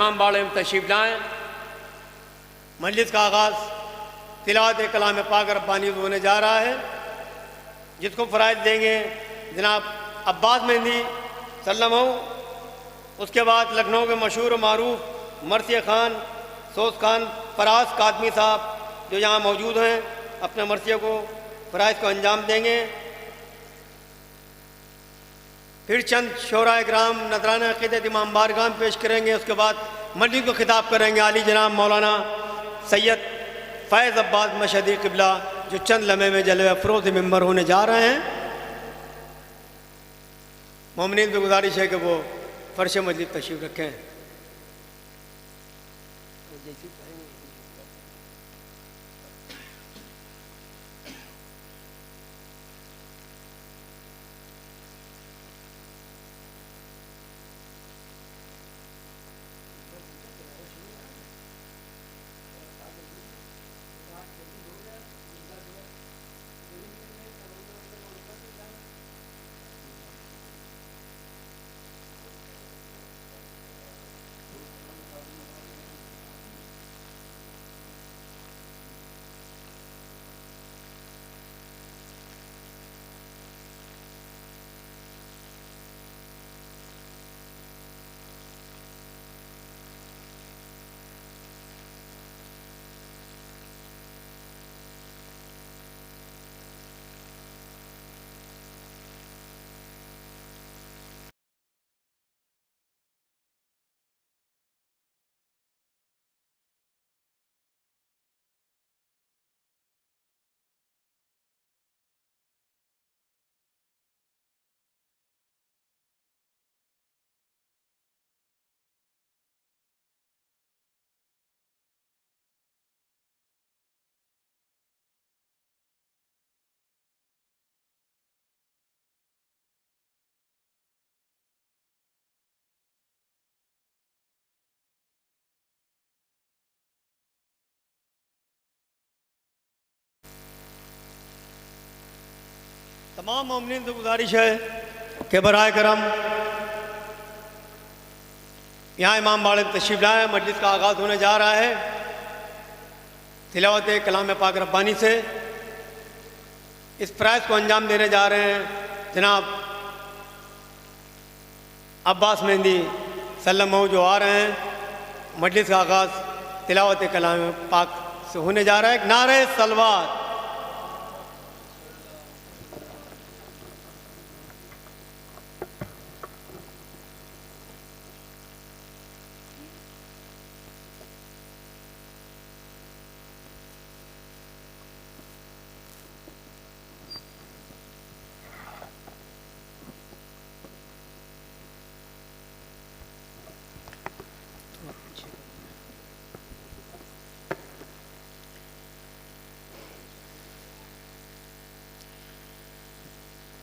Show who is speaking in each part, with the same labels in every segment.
Speaker 1: इमाम बाड़े में तशरीफ़ लाएँ। मजलिस का आगाज़ तिलावत कलाम पाक रब्बानी होने जा रहा है, जिसको फ़राइज़ देंगे जनाब अब्बास मेहंदी सल्लम हो। उसके बाद लखनऊ के मशहूर मारूफ मरसिया ख़ान सोस खान फराज कादमी साहब जो यहाँ मौजूद हैं, अपने मरसिया को फ़राइज़ को अंजाम देंगे। फिर चंद शोरा इकराम नजराना अक़ीदत इमाम बारगाह में पेश करेंगे। उसके बाद मजलिस को खिताब करेंगे आली जनाब मौलाना सैयद फैज़ अब्बास मशहदी क़िबला, जो चंद लम्हे में जलवे अफरोज़ मेंबर होने जा रहे हैं। मोमिनीन से गुजारिश है कि वो फ़र्श मजलिस तशरीफ़ रखें। तमाम मोमिनीन से गुजारिश है कि बराए करम यहाँ इमाम बाड़े में तशरीफ़ लाएँ। मजलिस का आगाज़ होने जा रहा है तिलावत कलाम पाक रब्बानी से। इस फ़राइज़ को अंजाम देने जा रहे हैं जनाब अब्बास मेहंदी सल्लम हो, जो आ रहे हैं। मजलिस का आगाज़ तिलावत कलाम पाक से होने जा रहा है। नारे सलवात।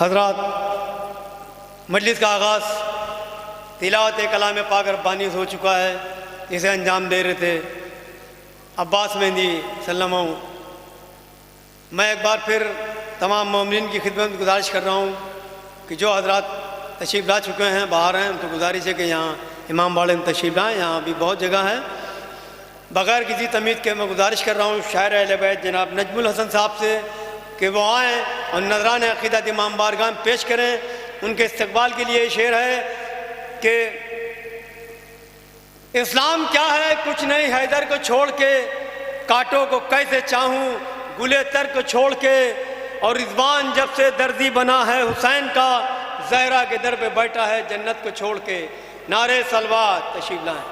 Speaker 1: हज़रात, मजलिस का आगाज़ तिलावत कलाम पाक रब्बानी हो चुका है। इसे अंजाम दे रहे थे अब्बास मेहंदी सल्लल्लाहु। मैं एक बार फिर तमाम मोमिन की खिदमत में गुजारिश कर रहा हूँ कि जो हज़रात तशरीफ़ ला चुके हैं, बाहर हैं, उनको गुजारिश है कि यहाँ इमाम बाड़े में तशरीफ़ लाएँ। यहाँ भी बहुत जगह है। बग़ैर किसी तमीज़ के मैं गुजारिश कर रहा हूँ शायर अहले बैत जनाब नजमुल हसन साहब से कि वो आएँ और नज़रान अक़ीदत इमाम बारगाह में पेश करें। उनके इस्तक़बाल के लिए शेर है कि इस्लाम क्या है कुछ नहीं हैदर को छोड़ के, कांटों को कैसे चाहूँ गुले तर को छोड़ के, और रिज़वान जब से दर्दी बना है हुसैन का, ज़हरा के दर पे बैठा है जन्नत को छोड़ के। नारे सलवात तशरीफ़ लाएँ।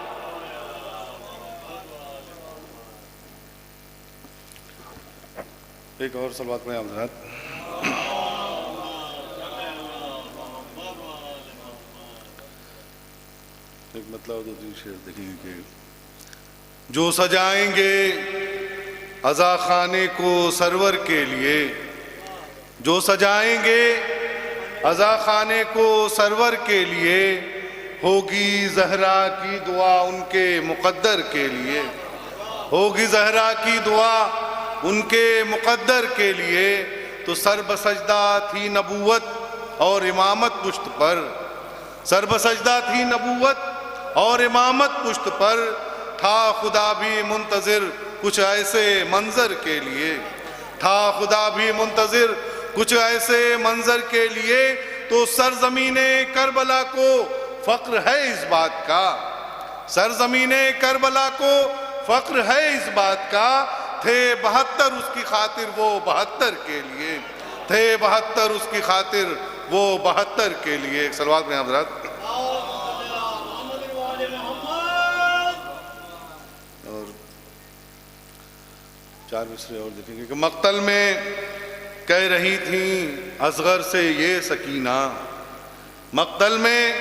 Speaker 2: एक और सलवात में हज़रात। एक मतलब दो तीन शेर देखेंगे कि जो सजाएंगे अज़ा खाने को सरवर के लिए, जो सजाएंगे अज़ा खाने को सरवर के लिए, होगी ज़हरा की दुआ उनके मुक़द्दर के लिए, होगी ज़हरा की दुआ उनके मुक़द्दर के लिए। तो सर बसजदा थी नबूवत और इमामत पुश्त पर, सर बसजदा थी नबूवत और इमामत पुश्त पर, था खुदा भी मुंतज़िर कुछ ऐसे मंजर के लिए, था खुदा भी मुंतज़िर कुछ ऐसे मंजर के लिए। तो सरज़मीने करबला को फ़ख्र है इस बात का, सरज़मीने करबला को फ़ख्र है इस बात का, थे 72 उसकी खातिर वो 72 के लिए, थे 72 उसकी खातिर वो 72 के लिए। एक सलवात में हज़रात। और 4 मिसरे और देखेंगे कि मक्तल में कह रही थी असगर से ये सकीना, मक्तल में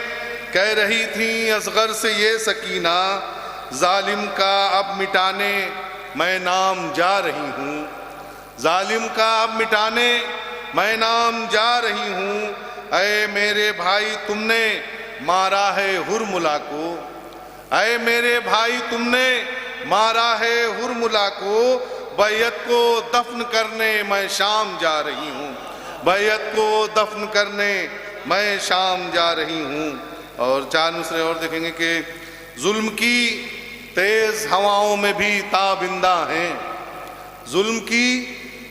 Speaker 2: कह रही थी असगर से ये सकीना, जालिम का अब मिटाने मैं नाम जा रही हूँ, जालिम का अब मिटाने मैं नाम जा रही हूँ। ऐ मेरे भाई तुमने मारा है हुरमुला को, ऐ मेरे भाई तुमने मारा है हुरमुला को, बैयत को दफन करने मैं शाम जा रही हूँ, बैयत को दफन करने मैं शाम जा रही हूँ। और 4 मिसरे और देखेंगे कि जुल्म की तेज हवाओं में भी ताबिंदा हैं, जुल्म की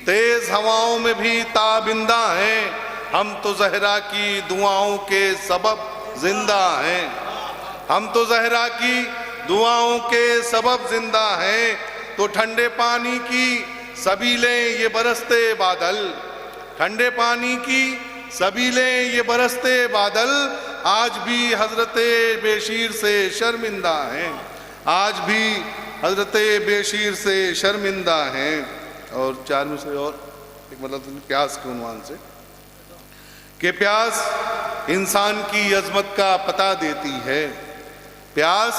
Speaker 2: तेज हवाओं में भी ताबिंदा हैं, हम तो ज़हरा की दुआओं के सबब जिंदा हैं, हम तो ज़हरा की दुआओं के सबब जिंदा हैं। तो ठंडे पानी की सबीलें ये बरसते बादल, ठंडे पानी की सबीलें ये बरसते बादल, आज भी हजरते बेशीर से शर्मिंदा हैं, आज भी हजरते बेशीर से शर्मिंदा हैं। और 4 में से और एक मतलब प्यास के उन्वान से कि प्यास इंसान की अजमत का पता देती है, प्यास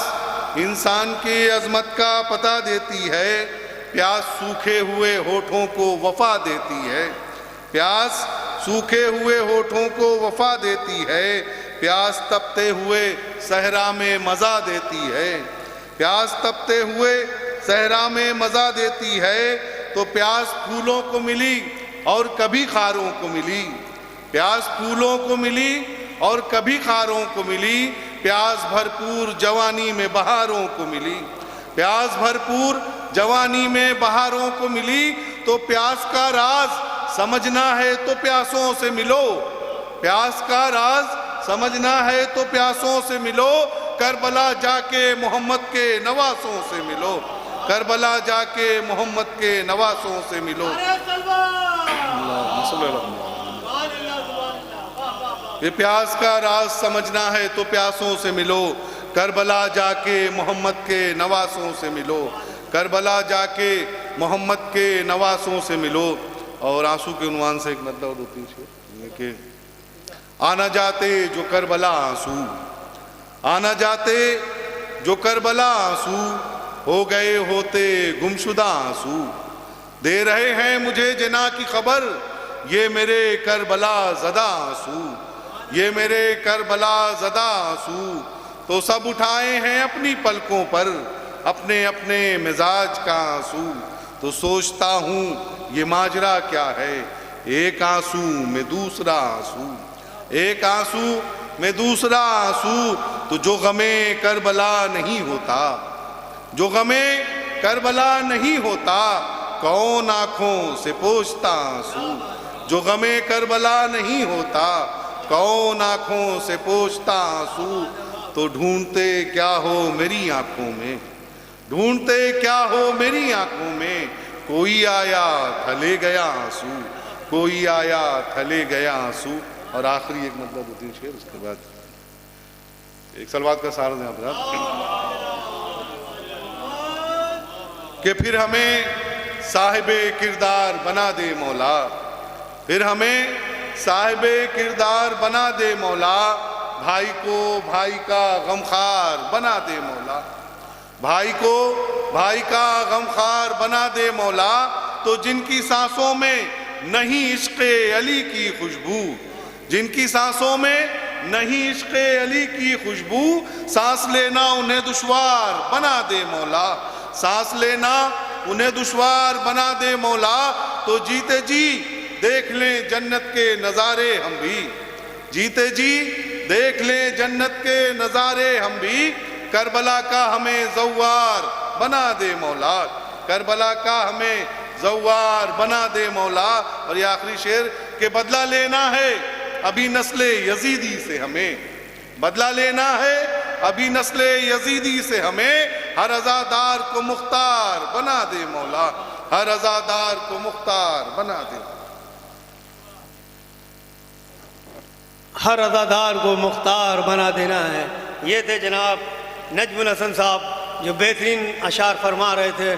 Speaker 2: इंसान की अजमत का पता देती है, प्यास सूखे हुए होठों को वफा देती है, प्यास सूखे हुए होठों को वफा देती है, प्यास तपते हुए सहरा में मज़ा देती है, प्यास तपते हुए सहरा में मज़ा देती है। तो प्यास फूलों को मिली और कभी खारों को मिली, प्यास फूलों को मिली और कभी खारों को मिली, प्यास भरपूर जवानी में बहारों को मिली, प्यास भरपूर जवानी में बहारों को मिली। तो प्यास का राज समझना है तो प्यासों से मिलो, प्यास का राज समझना है तो प्यासों से मिलो, करबला जाके मोहम्मद के नवासों से मिलो, करबला जाके मोहम्मद के नवासों से मिलो। ये प्यास का राज समझना है तो प्यासों से मिलो, करबला जाके मोहम्मद के नवासों से मिलो, करबला जाके मोहम्मद के नवासों से मिलो। और आंसू के उन्वान से एक मतलब 2-3 शेर कि आना जाते जो करबला आंसू, आना जाते जो करबला आंसू, हो गए होते गुमशुदा आंसू, दे रहे हैं मुझे जना की खबर, ये मेरे करबला ज़दा आंसू, ये मेरे करबला ज़दा आंसू। तो सब उठाए हैं अपनी पलकों पर अपने अपने मिजाज का आंसू, तो सोचता हूँ ये माजरा क्या है, एक आंसू में दूसरा आंसू, एक आंसू में दूसरा आंसू। तो जो गमे करबला नहीं होता, जो गमे करबला नहीं होता, कौन आँखों से पोंछता आंसू, जो गमे करबला नहीं होता, कौन आँखों से पोंछता आंसू। तो ढूंढते क्या हो मेरी आँखों में, ढूंढते क्या हो मेरी आँखों में, कोई आया थले गया आंसू, कोई आया थले गया आंसू। और आखिरी एक मतलब 2-3 शेर, उसके बाद एक सलवात का सार दें आप कि फिर हमें साहिबे किरदार बना दे मौला, फिर हमें साहिबे किरदार बना दे मौला, भाई को भाई का गमखार बना दे मौला, भाई को भाई का गमखार बना दे मौला। तो जिनकी सांसों में नहीं इश्क़े अली की खुशबू, जिनकी सांसों में नहीं इश्क़े अली की खुशबू, सांस लेना उन्हें दुश्वार बना दे मौला, सांस लेना उन्हें दुश्वार बना दे मौला। तो जीते जी देख लें जन्नत के नज़ारे हम भी, जीते जी देख लें जन्नत के नज़ारे हम भी, करबला का हमें ज़व्वार बना दे मौला, करबला का हमें ज़व्वार बना दे मौला। और ये आखिरी शेर के बदला लेना है अभी नस्ले यजीदी से, हमें बदला लेना है अभी नस्ले यजीदी से, हमें हर अज़ादार को मुख्तार बना दे मौला, हर अज़ादार को मुख्तार बना दे।
Speaker 1: हर अज़ादार को मुख्तार बना देना है। ये थे जनाब नजमुल हसन साहब जो बेहतरीन अशार फरमा रहे थे।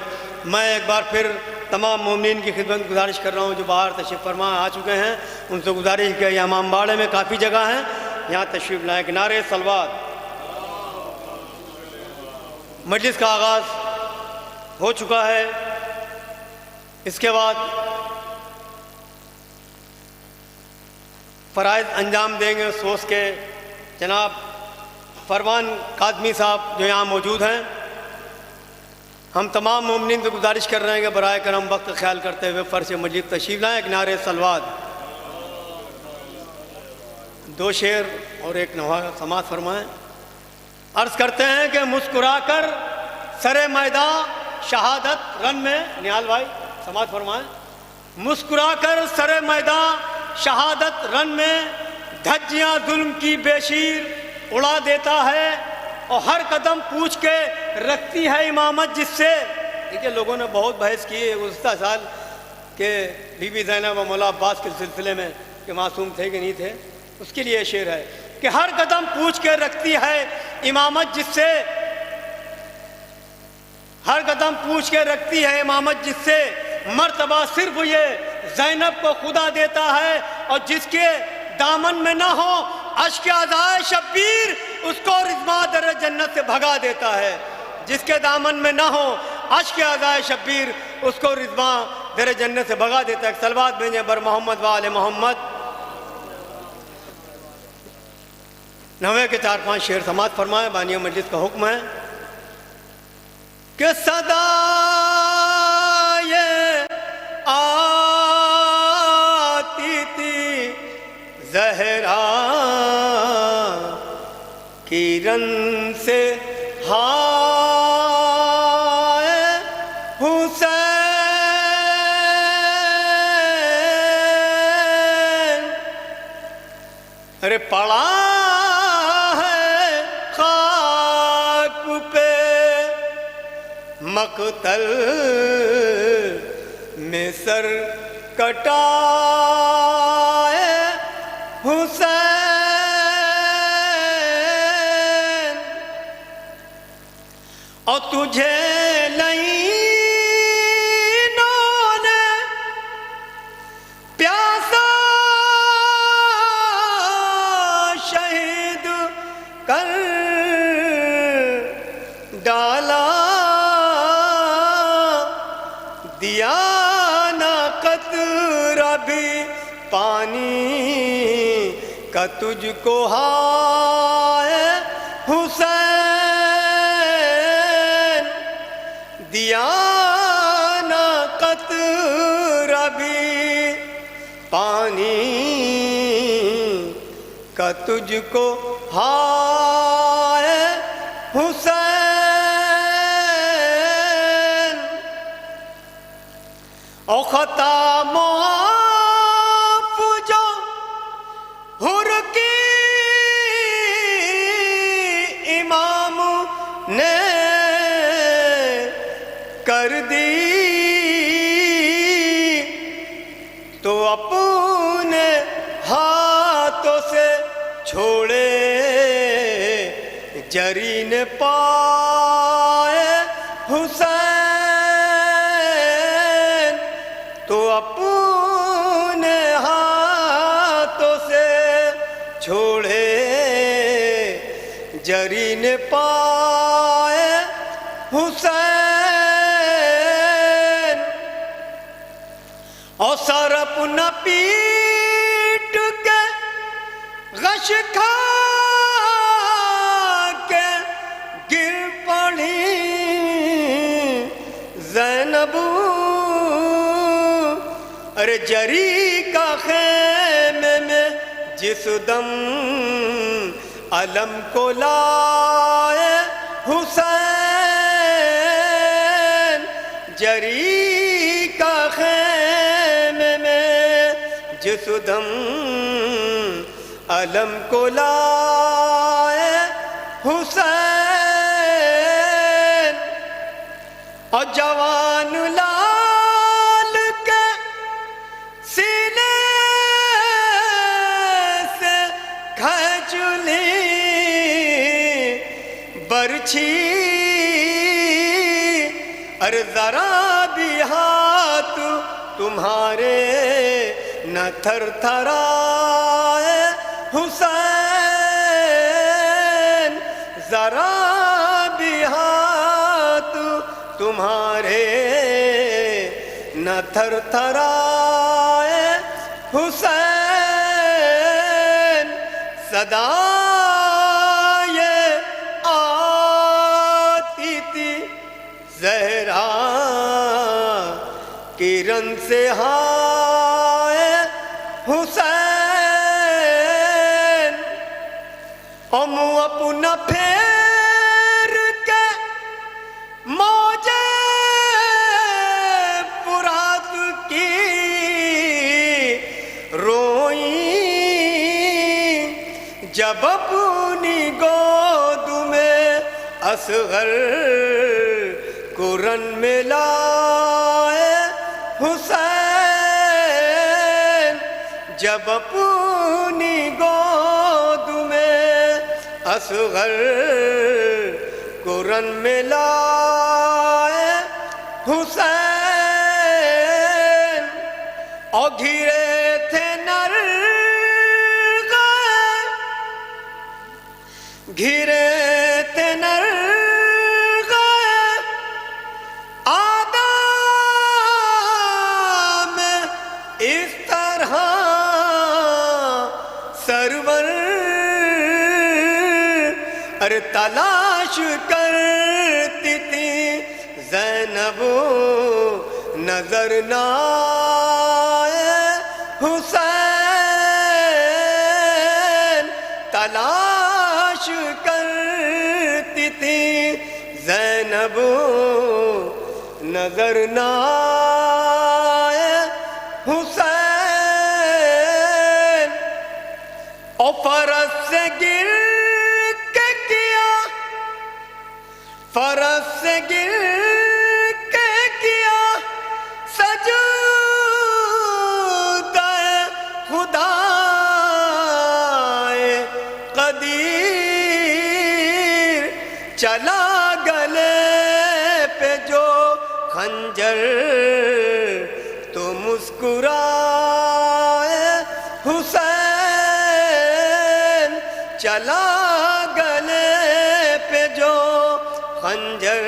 Speaker 1: मैं एक बार फिर तमाम मोमिनीन की खिदमत गुजारिश कर रहा हूँ जो बाहर तशरीफ़ फरमा आ चुके हैं, उनसे गुजारिश किया यहाँ इमामबाड़े में काफ़ी जगह है, यहाँ तशरीफ़ लाएँ। किनारे सलवात मजलिस का आगाज़ हो चुका है। इसके बाद फ़राइज़ अंजाम देंगे सोच के जनाब फरमान काज़मी साहब जो यहाँ मौजूद हैं। हम तमाम मोमिनीन से गुजारिश कर रहे हैं कि बराए करम वक्त का ख्याल करते हुए फ़र्श मजीद तशरीफ़ लाएँ। किनारे सलवात दो शेर और एक नवा समात फरमाएँ। अर्ज़ करते हैं कि मुस्कुराकर सरे मैदा शहादत रन में, निहाल भाई समात फरमाएँ। मुस्कुराकर सरे मैदा शहादत रन में धज्जियाँ जुल्म की बेशीर उड़ा देता है और हर कदम पूछ के रखती है इमामत जिससे। देखिए लोगों ने बहुत बहस की है गुज़श्ता साल के बीबी ज़ैनब व मौला अब्बास के सिलसिले में कि मासूम थे कि नहीं थे, उसके लिए शेर है कि हर कदम पूछ के रखती है इमामत जिससे, हर कदम पूछ के रखती है इमामत जिससे, मर्तबा सिर्फ ये ज़ैनब को खुदा देता है और जिसके दामन में ना हो अश्क अज़ाए शब्बीर उसको रिज़वा दर जन्नत से भगा देता है, जिसके दामन में ना हो अश्क अज़ाए शब्बीर उसको रिज़वा दर जन्नत से भगा देता है। सलवात भेजें बर मोहम्मद वाले मोहम्मद। नवे के 4-5 शेर समात फरमाए। बानिया मजलिस का हुक्म है कि सदा ये आती थी ज़हरा किरण से हाय हुसैन, अरे पड़ा है खाक पे मक़तल में सर कटाए हुसैन, और तुझे लईनों ने प्यासा शहीद कर डाला, दिया ना कतरा भी पानी का तुझको हाय हुसैन, दिया ना कतरा भी पानी का तुझको हाय हुसैन, और खता मुआफ़ जो हुर की इमाम ने कर दी, तो अपने हाथों से छोड़े जरी ने पाए हुसैन, पाए हुसैन और सर अपना पीट के गश खा के गिर पड़ी ज़ैनबू। अरे जरी का खेमे में जिस दम अलम को लाए हुसैन, जरी का खेमे में जिस दम अलम को लाए हुसैन और जवान लाल के सीने से खींच ली बरछी। अरे जरा भी हाथ तुम्हारे न थर थराए हुसैन, जरा भी हाथ तुम्हारे न थर थराए हुसैन। सदा ये आती थी ज़हरा किरण से हाय हुसैन, हम अपना फेर के मौजे फुरात की रोई, जब अपनी गोद में असगर कुरन में लाए हुसैन, जब अपनी गोद में असगर कुरन में लाए हुसैन और घिरे थे नर घिरे थे नर आदम इस तरह सरवर। अरे तलाश करती थी ज़ैनब नजर न आए हुसैन, तलाश करती थी ज़ैनब नजर न आए हुसैन और फरस से गिर के किया, फरस से गिर के किया सजदा खुदाए कदीर, चला गले पे जो खंजर तो मुस्कुराए हुसैन, चला गले पे जो खंजर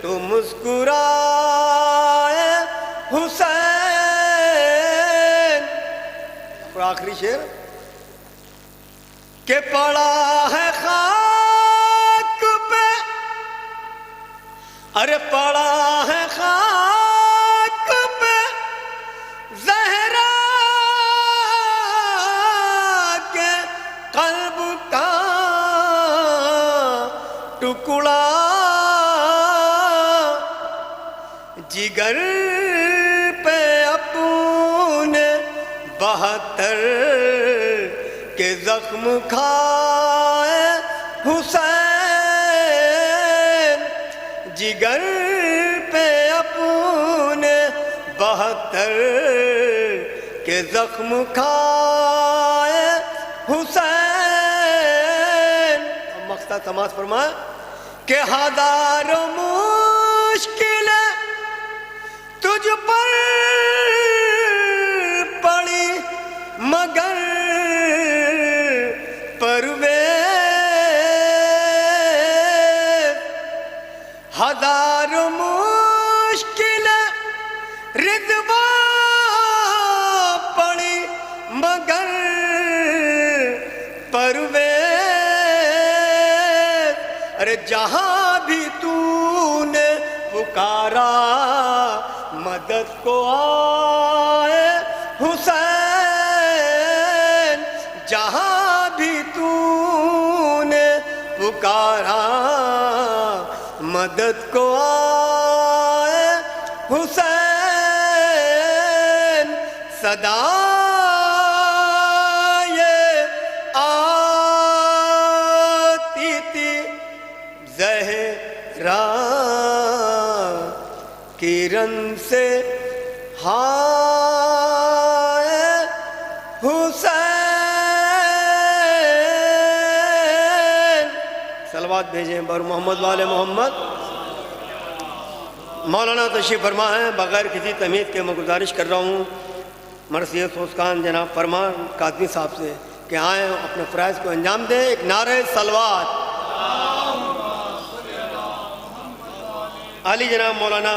Speaker 1: तो मुस्कुराए हुसैन। और आखिरी शेर के पड़ा है खाक पे, अरे पड़ा है खाक पे ज़हरा के कल्ब का टुकड़ा, जिगर पे अपने 72 के जख्म खाए हुसैन, जिगर पे अपने 72 के जख्म खाए हुसैन। मक़सद समाज फरमाया कि हज़ारों मुश्किल तुझ पर पड़ी मगर परवेज हजारों मुश्किल रिज़वा पड़ी मगर परवेज़, अरे जहां भी तूने पुकारा मदद को आए हुसैन, जहां भी तूने पुकारा मदद को आए हुसैन, सदा ये आती थी ज़हरा किरण से हाय हुसैन। सलवात भेजें बर मोहम्मद वाले मोहम्मद। मौलाना तशरीफ़ फरमा है, बग़ैर किसी तमीज़ के मैं गुजारिश कर रहा हूँ मरसियत सोस्कान जनाब फरमान कादमी साहब से कि आएँ अपने फ़राइज़ को अंजाम दें। एक नारे सलवात। आली जनाब मौलाना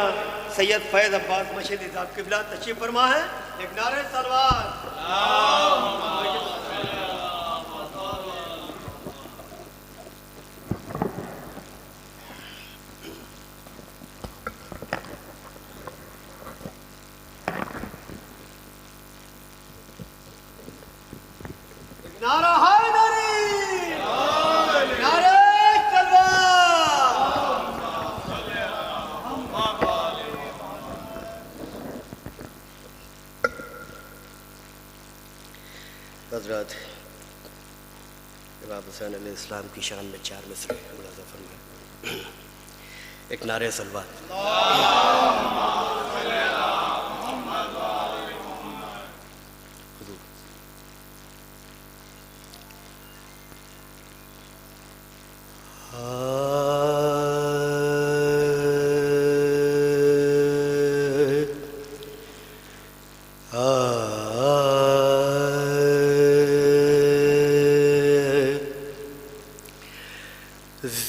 Speaker 1: सैयद फैज़ अब्बास मशीदी साहब क़िबला तशरीफ़ फरमा है, एक नारे सलवात। नारा हैदरी, नारे हज़रत इमाम हुसैन अलैहिस्सलाम की शान में 4 मिसरे मुलाज़ा फरमाएं। एक नारे सलवात।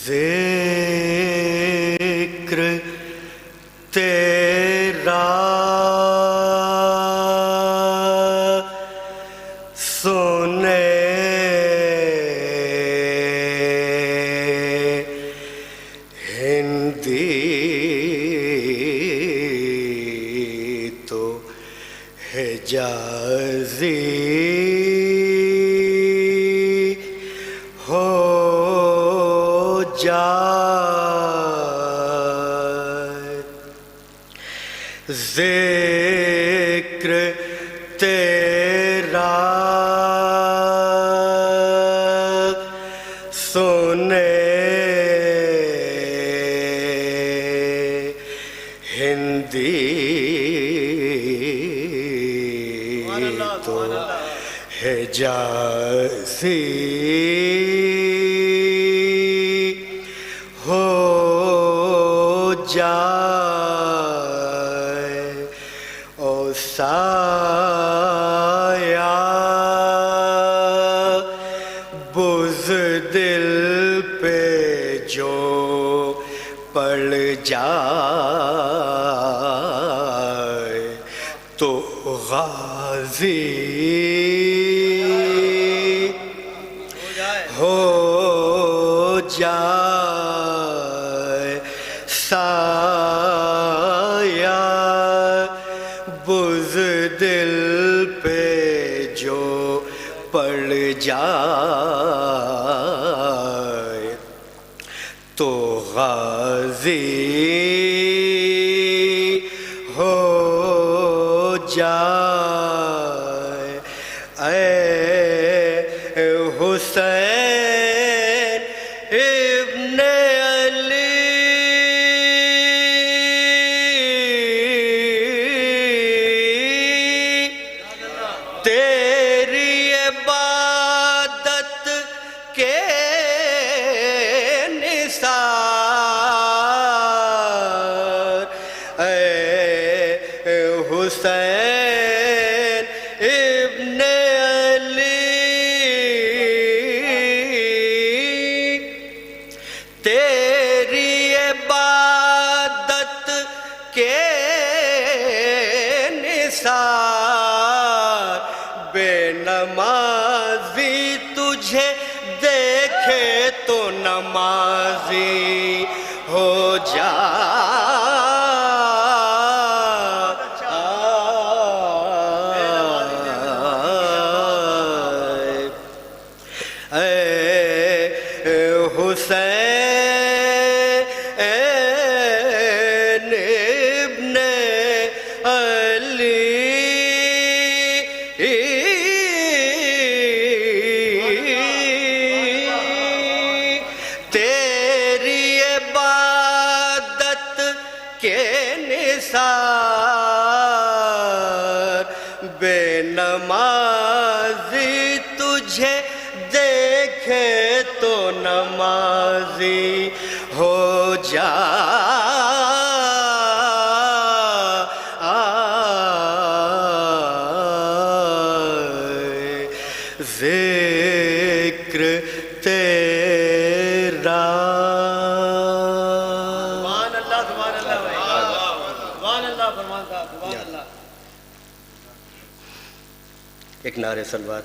Speaker 1: ज़िक्र तेरा सुने हिंदी तो हिजाज़ी हो जाए। ज़िक्र तेरा सुने हिंदी तो हिजाज़ी हो जाए। ओ साया बुज़दिल पे जो पड़ जाए तो गाज़ी हो जाए। साया बुज़दिल पे जो पड़ जाए तो गाज़ी हो जाए। ऐ हुसैन इब्ने अली तेरी इबादत के निसार। ऐ हुसैन इब्ने अली तेरी इबादत
Speaker 3: निसार बेनमाजी तुझे देखे तो नमाजी हो जा जिक्र तेरा।
Speaker 1: सुभान अल्लाह भाई, सुभान अल्लाह फरमान साहब, सुभान अल्लाह।
Speaker 3: एक नारे सलवात।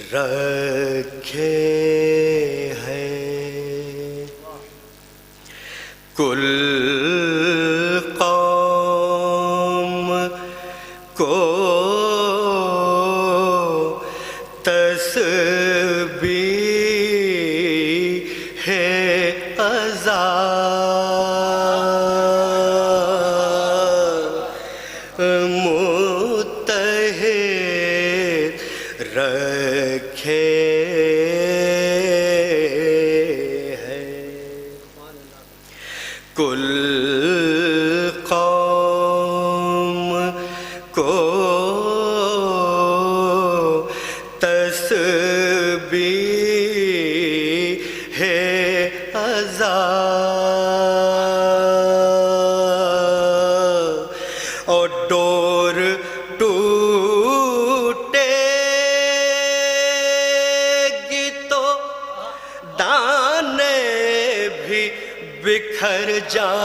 Speaker 3: रखे हैं कुल कौम को तस्बीह है अज़ा मुत्तहिद रखे कुल कौम को तस्बीह है अज़ा और डोर टूटेगी तो दाने भी बिखर जाएंगे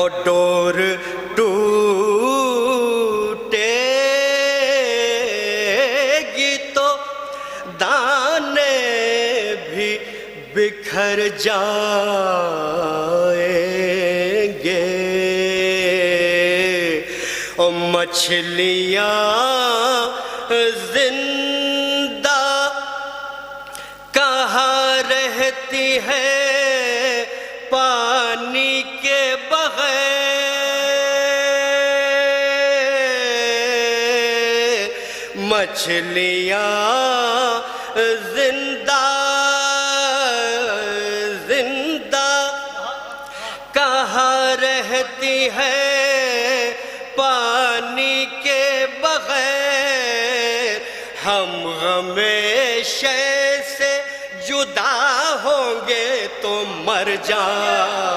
Speaker 3: और डोर टूटेगी तो दाने भी बिखर जाएंगे और मछलियाँ जिंदा कहाँ रहती है पानी के बगैर। मछलियाँ जिंदा जिंदा कहाँ रहती है पानी के बगैर। हम हमेशा से जुदा होंगे तो मर जाएंगे।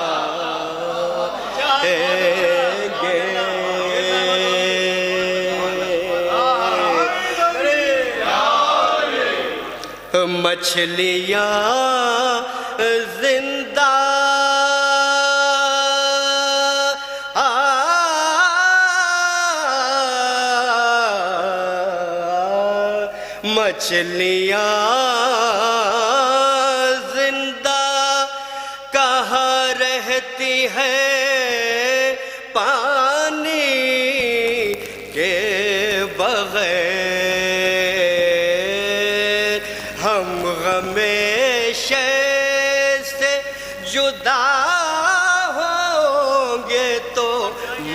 Speaker 3: मछलियाँ जिंदा मछलियाँ जिंदा कहाँ रहती है पानी के बगैर। हम हमेशा से जुदा होंगे तो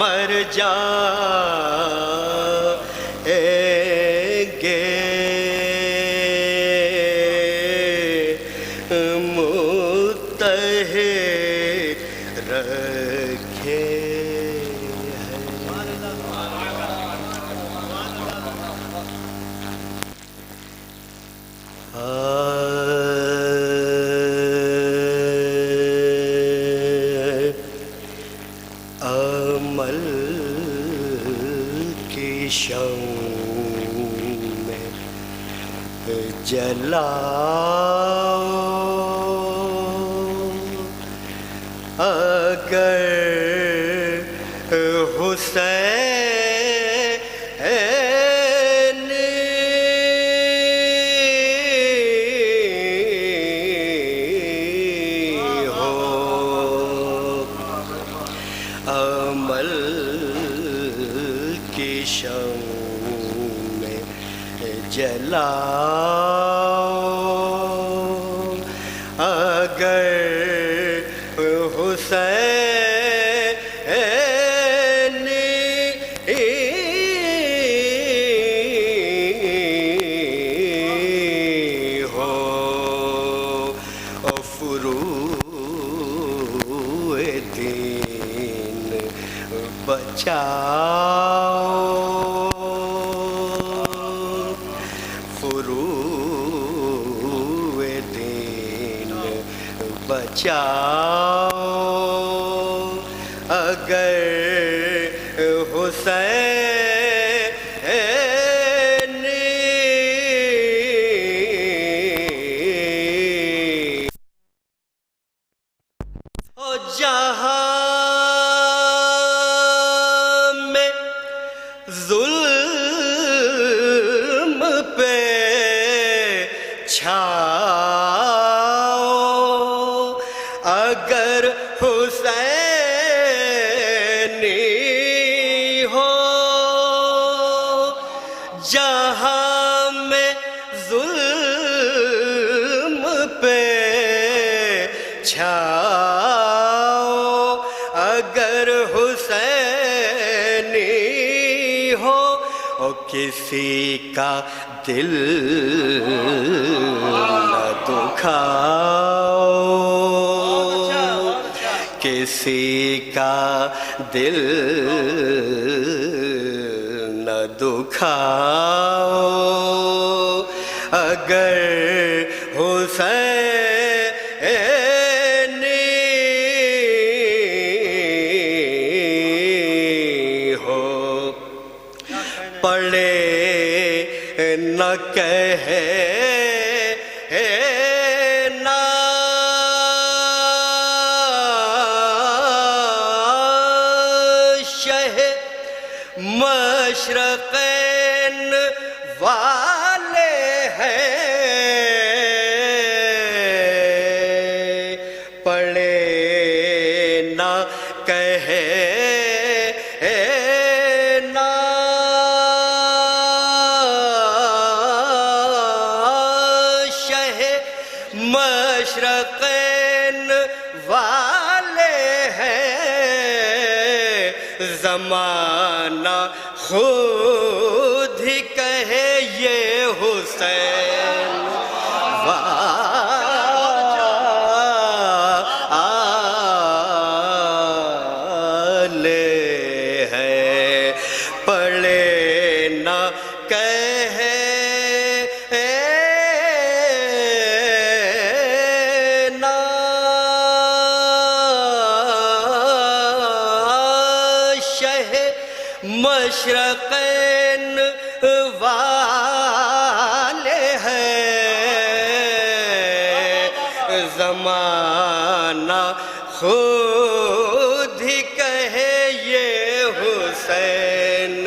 Speaker 3: मर जाएंगे। मुत्तहिद रखे अमल की शम्म में जलाओ अगर हुसैन हो अमल शम्मे जलाओ, अगर हुसैन हो फुरूए दीन बचाओ, फुरूए दीन बचाओ, अगर हुसैन ओ जहां में जुल्म पे छाओ, अगर हुसैनी हो, जहां में जुल्म पे छाओ, अगर हुसैनी हो, और किसी का दिल न दुखाओ, किसी का दिल न दुखाओ, अगर हुसैनी हो, पढ़े न कहे ना शह मशरक़ैन वाले हैं, पढ़े ना कहे ना शह मशरक़ैन वाले हैं, ज़माना खुद ही कहे ये हुसैन वाले हैं, पढ़े ना कहे ना शह मशरक़ैन वाले हैं, ज़माना खुद ही कहे ये हुसैन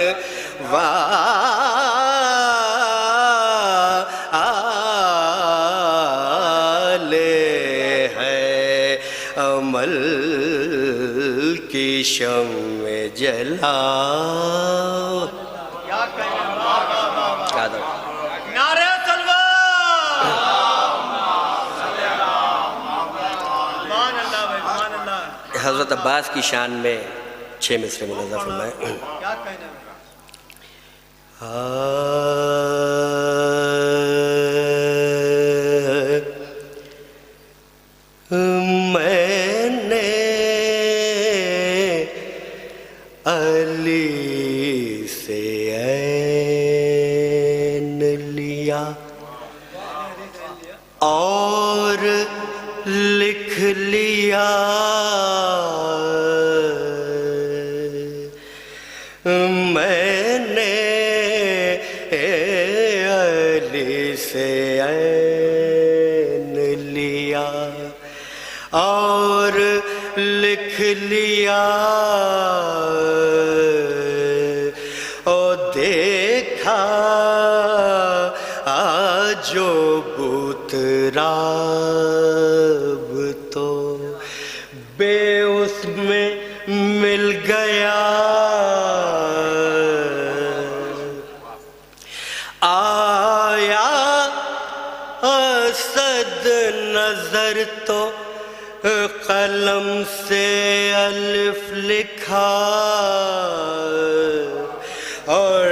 Speaker 3: वाले हैं, अमल की शम्मे जलाओ।
Speaker 1: नारे तलवार। मान अल्लाह भाई, मान अल्लाह।
Speaker 3: हज़रत अब्बास की शान में 6 मिसरे मुनज़्ज़र फरमाए।
Speaker 1: क्या कहना
Speaker 3: मैंने अली से ऐन लिया और लिख लिया, मैंने अली से ऐन लिया और लिख लिया, ओ देखा जो बुतराब तो बे उसमें मिल गया,
Speaker 4: तो कलम से अलिफ लिखा और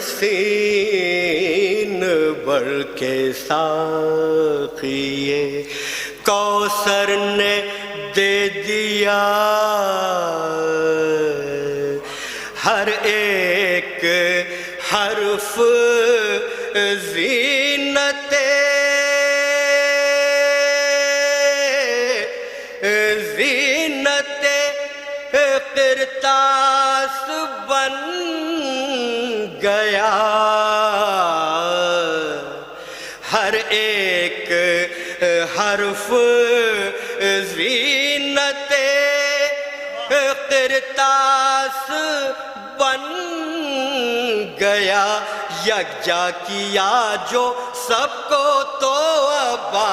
Speaker 4: सीन बढ़ के साक़िए कौसर ने दे दिया हर एक हर्फ ज़ीनते किरतास बन गया हर एक हर्फ ज़ीनते किरतास बन गया यकजा किया जो सबको तो अब्बास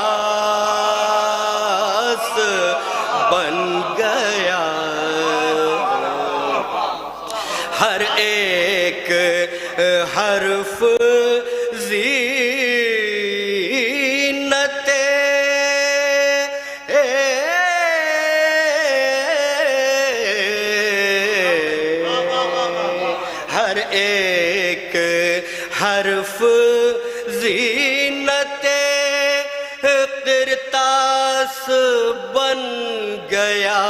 Speaker 4: बन गया हर एक हर्फ ज़ीनते हर एक हर्फ ज़ीनते किरतास बन गया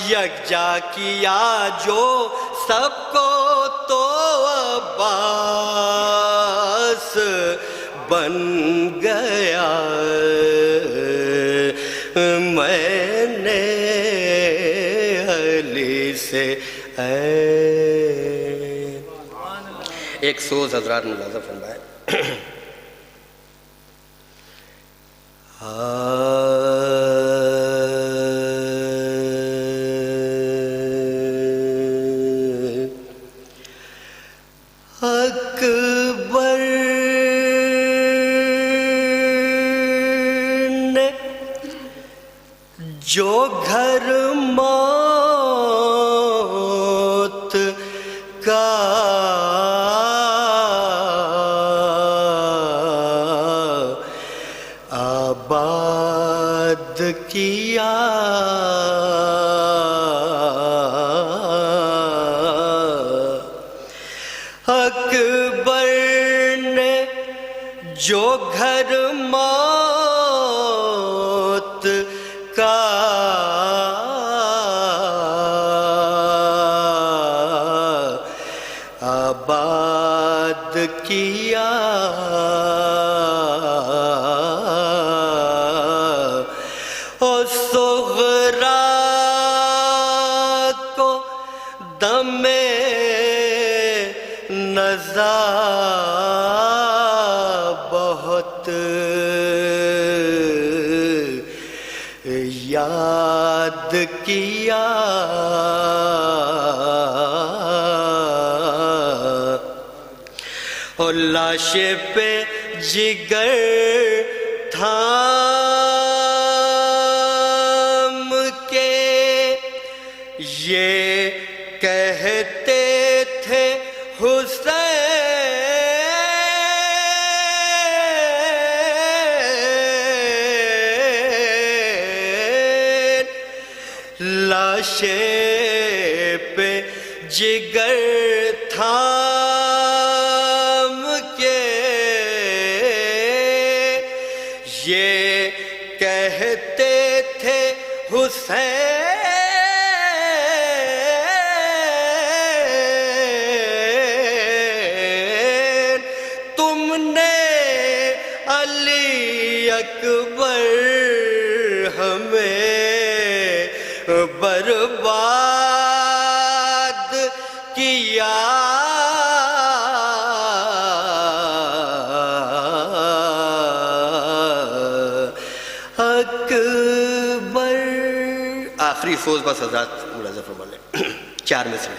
Speaker 4: यकजा किया जो सबको तो अब्बास बन गया मैंने अली से
Speaker 3: एक सोज हजरात मुलाज़ा फरमाए।
Speaker 4: अकबर ने जो घर मौत का आबाद किया अकबर ने जो घर मौत का आबाद किया और सुगरा को दमे नज़ा बहुत याद किया और लाशे पे जिगर थाम के ये कहते थे हुसैन लाशे पे जिगर थाम के ये कहते थे हुसैन तुमने अली अकबर हमें बर्बाद किया अकबर
Speaker 3: आखिरी सोज बस हजरात मुलाज़ा फरमा लें। 4 मिसरे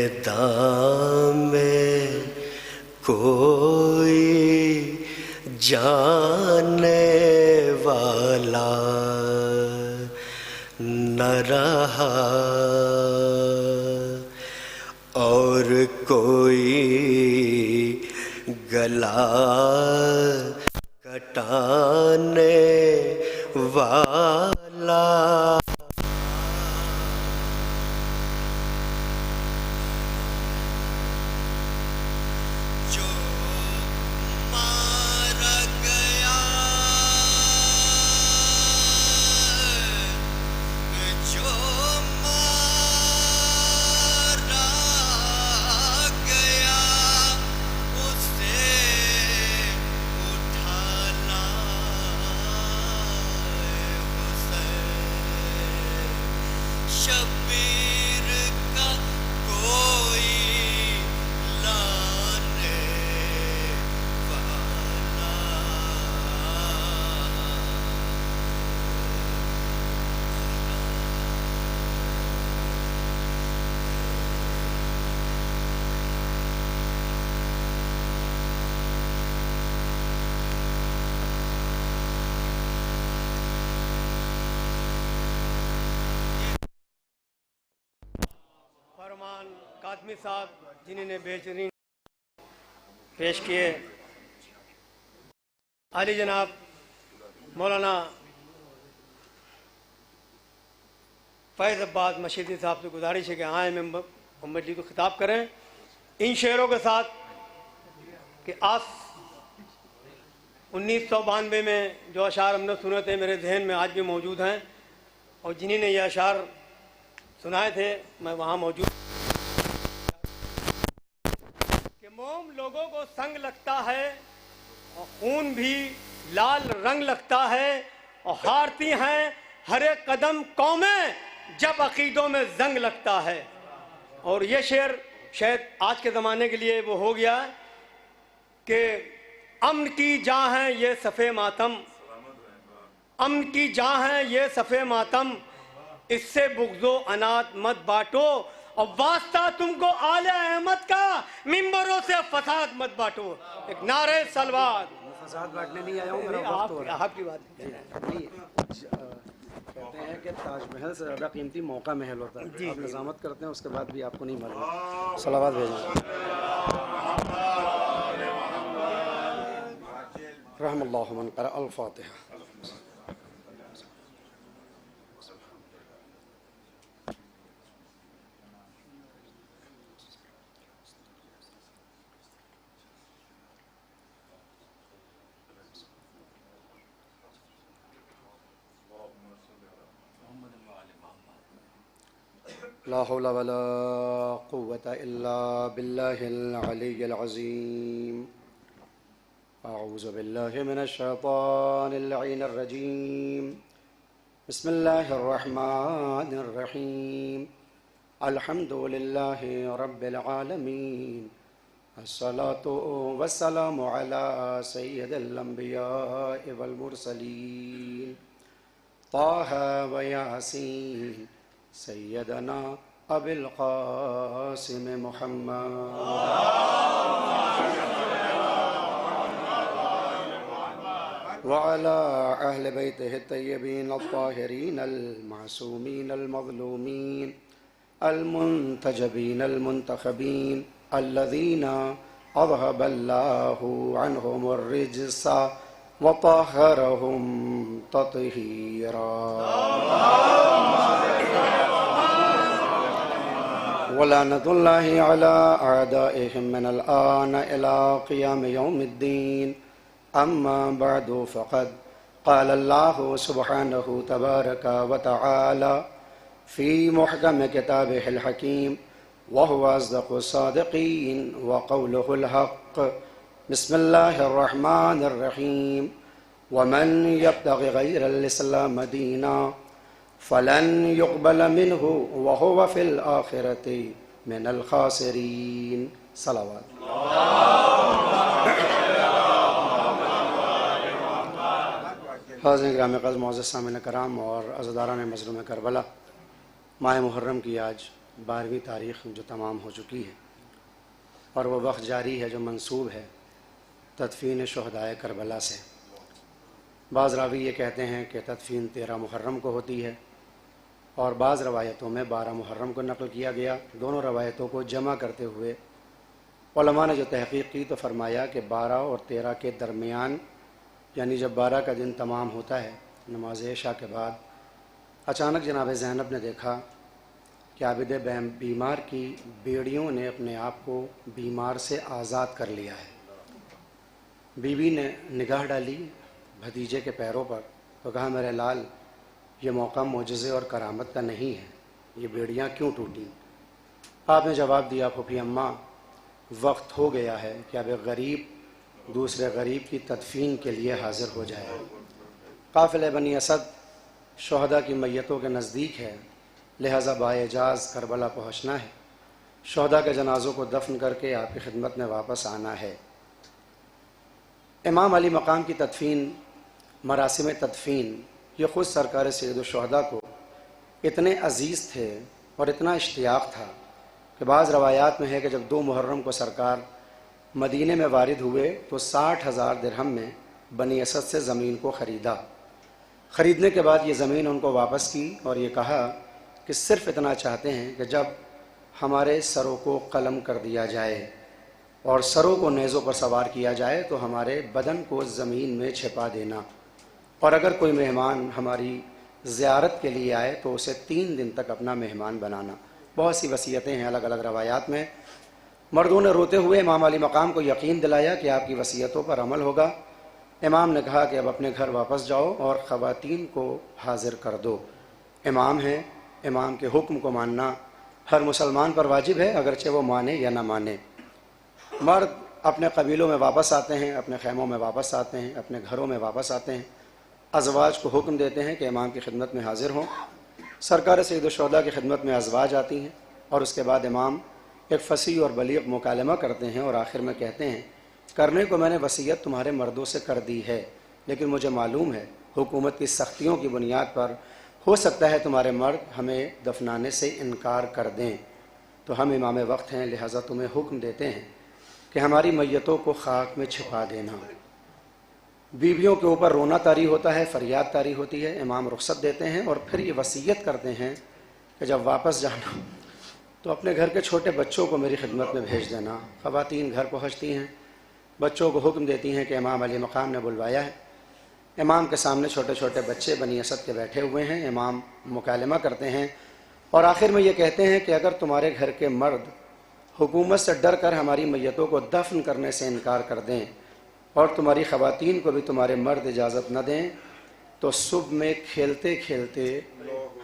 Speaker 4: मैदान में कोई जाने वाला न रहा और कोई गला कटाने वाला। जो मारा गया, जो मारा गया, उसे उठा लाए हुसैन। शबीर का कोई लाने वाला।
Speaker 1: फरमान कादमी साहब जिन्होंने बेहतरीन पेश किए, आली जनाब मौलाना फैज़ अब्बास मशीदी साहब से गुजारिश है कि आए मोहम्मद जी को खिताब करें इन शेरों के साथ कि आज 1992 में जो अशार हमने सुने थे मेरे जहन में आज भी मौजूद हैं, और जिन्होंने ये अशार सुनाए थे मैं वहाँ मौजूद। कि मोम लोगों को संग लगता है और खून भी लाल रंग लगता है, और हारती हैं हर एक कदम कौमें जब अकीदों में जंग लगता है। और ये शेर शायद आज के ज़माने के लिए वो हो गया कि अमन की जहाँ है ये सफ़े मातम, अमन की जहाँ है ये सफ़े मातम, इससे बुग़्ज़ो अनाथ मत बांटो, और वास्ता तुमको आले अहमद का मिंबरों से फसाद मत बांटो। एक नारे सलवात।
Speaker 5: फसाद बांटने नहीं आया हूँ, मेरा वक्त हो रहा है।
Speaker 1: आपकी बात
Speaker 5: नहीं, कहते हैं कि ताजमहल से ज़्यादा कीमती मौका महल होता है। आप निज़ामत करते हैं उसके बाद भी आपको नहीं मालूम। सलावत भेजें। रहमल्लाहु मन क़रा अल-फ़ातिहा। ला हौला वला कुव्वता इल्ला बिल्लाहिल अलिय्यिल अज़ीम। अऊज़ु बिल्लाहि मिनश शैतानिर लईनिर रजीम। बिस्मिल्लाहिर रहमानिर रहीम। अल्हम्दुलिल्लाहि रब्बिल आलमीन। अस्सलातु वस्सलामु अला सय्यिदिल अंबिया'i वल मुरसलीन। ताहा व यासीन सैयदना अबिल क़ासिम मुहम्मद व अला अहले बैतिहि तय्यबीन अत्ताहिरीन अल-मासूमीन अल-मज़लूमीन अल-मुंतजबीन अल-मुंतखबीन अल्लज़ीना अज़हबल्लाहु अन्हुमुर रिज्सा व तहहरहुम तत्हीरा। वलानतुल्लाहि अला अअदाइहिम मिनल आन इला क़ियाम यौमिद्दीन। अम्मा बअदु फ़क़द क़ाल अल्लाहु सुब्हानहु तबारक व तआला फ़ी मुहकम किताबिहिल हकीम व हुवा अस्दक़ुस सादिक़ीन व क़ौलुहुल हक़्क़। बिस्मिल्लाहिर रहमानिर रहीम। वमन यब्तग़ि ग़ैरल इस्लाम दीना फ़लन युक़बल मिन्हु व हुवा फ़िल आख़िरति मिनल ख़ासिरीन। सलावत। हाज़िरीन गिरामी क़द्र मुअज़्ज़ज़ सामिन कराम और अज़ादारान मज़लूम करबला, माह मुहर्रम की आज 12वीं तारीख़ जो तमाम हो चुकी है, और वह वक्त जारी है जो मंसूब है तदफ़ीन शुहदाए करबला से। बाज़ रावी ये कहते हैं कि तदफ़ीन 13 मुहर्रम को होती है, और बाज़ रवायतों में 12 मुहर्रम को नक़ल किया गया। दोनों रवायतों को जमा करते हुए उलमा ने जो तहक़ीक़ की तो फरमाया कि 12 और 13 के दरमियान, यानी जब 12 का दिन तमाम होता है नमाज इशा के बाद, अचानक जनाब ज़ैनब ने देखा कि आबिद बीमार की बेड़ियों ने अपने आप को बीमार से आज़ाद कर लिया है। बीवी ने निगाह डाली भतीजे के पैरों पर तो कहा, मेरे लाल, ये मौका मोजज़े और करामत का नहीं है, ये बेड़ियाँ क्यों टूटी? आपने जवाब दिया, फूफी अम्मा, वक्त हो गया है कि अब एक गरीब दूसरे गरीब की तदफीन के लिए हाज़िर हो जाए। काफ़िले बनी असद शहदा की मैयतों के नज़दीक है, लिहाजा बाएजाज़ करबला पहुँचना है, शहदा के जनाज़ों को दफन करके आपकी खिदमत में वापस आना है। इमाम अली मकाम की तदफीन, मरासिम तदफीन, ये ख़ुद सरकार सैयदुश्शुहदा को इतने अज़ीज़ थे और इतना इश्तियाक़ था कि बाज़ रवायात में है कि जब 2 मुहर्रम को सरकार मदीने में वारिद हुए तो 60,000 दिरहम में बनी असद से ज़मीन को ख़रीदा। ख़रीदने के बाद ये ज़मीन उनको वापस की और ये कहा कि सिर्फ़ इतना चाहते हैं कि जब हमारे सरों को कलम कर दिया जाए और सरों को नेज़ों पर सवार किया जाए तो हमारे बदन को ज़मीन में छिपा देना, और अगर कोई मेहमान हमारी ज़ियारत के लिए आए तो उसे 3 दिन तक अपना मेहमान बनाना। बहुत सी वसीयतें हैं अलग अलग रवायात में। मर्दों ने रोते हुए इमाम अली मकाम को यकीन दिलाया कि आपकी वसीयतों पर अमल होगा। इमाम ने कहा कि अब अपने घर वापस जाओ और ख़वातीन को हाज़िर कर दो। इमाम हैं, इमाम के हुक्म को मानना हर मुसलमान पर वाजिब है, अगरचे वो माने या ना माने। मर्द अपने कबीलों में वापस आते हैं, अपने खैमों में वापस आते हैं, अपने घरों में वापस आते हैं। अज़वाज को हुक्म देते हैं कि इमाम की खिदमत में हाज़िर हों। सरकार सैयदुश्शुहदा की खिदमत में अज़वाज आती हैं और उसके बाद इमाम एक फसी और बलीग मुकालमा करते हैं और आखिर में कहते हैं, करने को मैंने वसीयत तुम्हारे मर्दों से कर दी है, लेकिन मुझे मालूम है हुकूमत की सख्तियों की बुनियाद पर हो सकता है तुम्हारे मर्द हमें दफनाने से इनकार कर दें, तो हम इमाम वक्त हैं, लिहाजा तुम्हें हुक्म देते हैं कि हमारी मैयतों को खाक में छिपा देना। बीवियों के ऊपर रोना तारी होता है, फरियाद तारी होती है। इमाम रुख्सत देते हैं और फिर ये वसीयत करते हैं कि जब वापस जाना तो अपने घर के छोटे बच्चों को मेरी खिदमत में भेज देना। ख़वातीन घर पहुँचती हैं, बच्चों को हुक्म देती हैं कि इमाम अली मकाम ने बुलवाया है। इमाम के सामने छोटे छोटे बच्चे बनी असद के बैठे हुए हैं। इमाम मुकालमा करते हैं और आखिर में ये कहते हैं कि अगर तुम्हारे घर के मर्द हुकूमत से डर कर हमारी मैयतों को दफन करने से इनकार कर दें और तुम्हारी ख़वातीन को भी तुम्हारे मर्द इजाज़त न दें तो सुबह में खेलते खेलते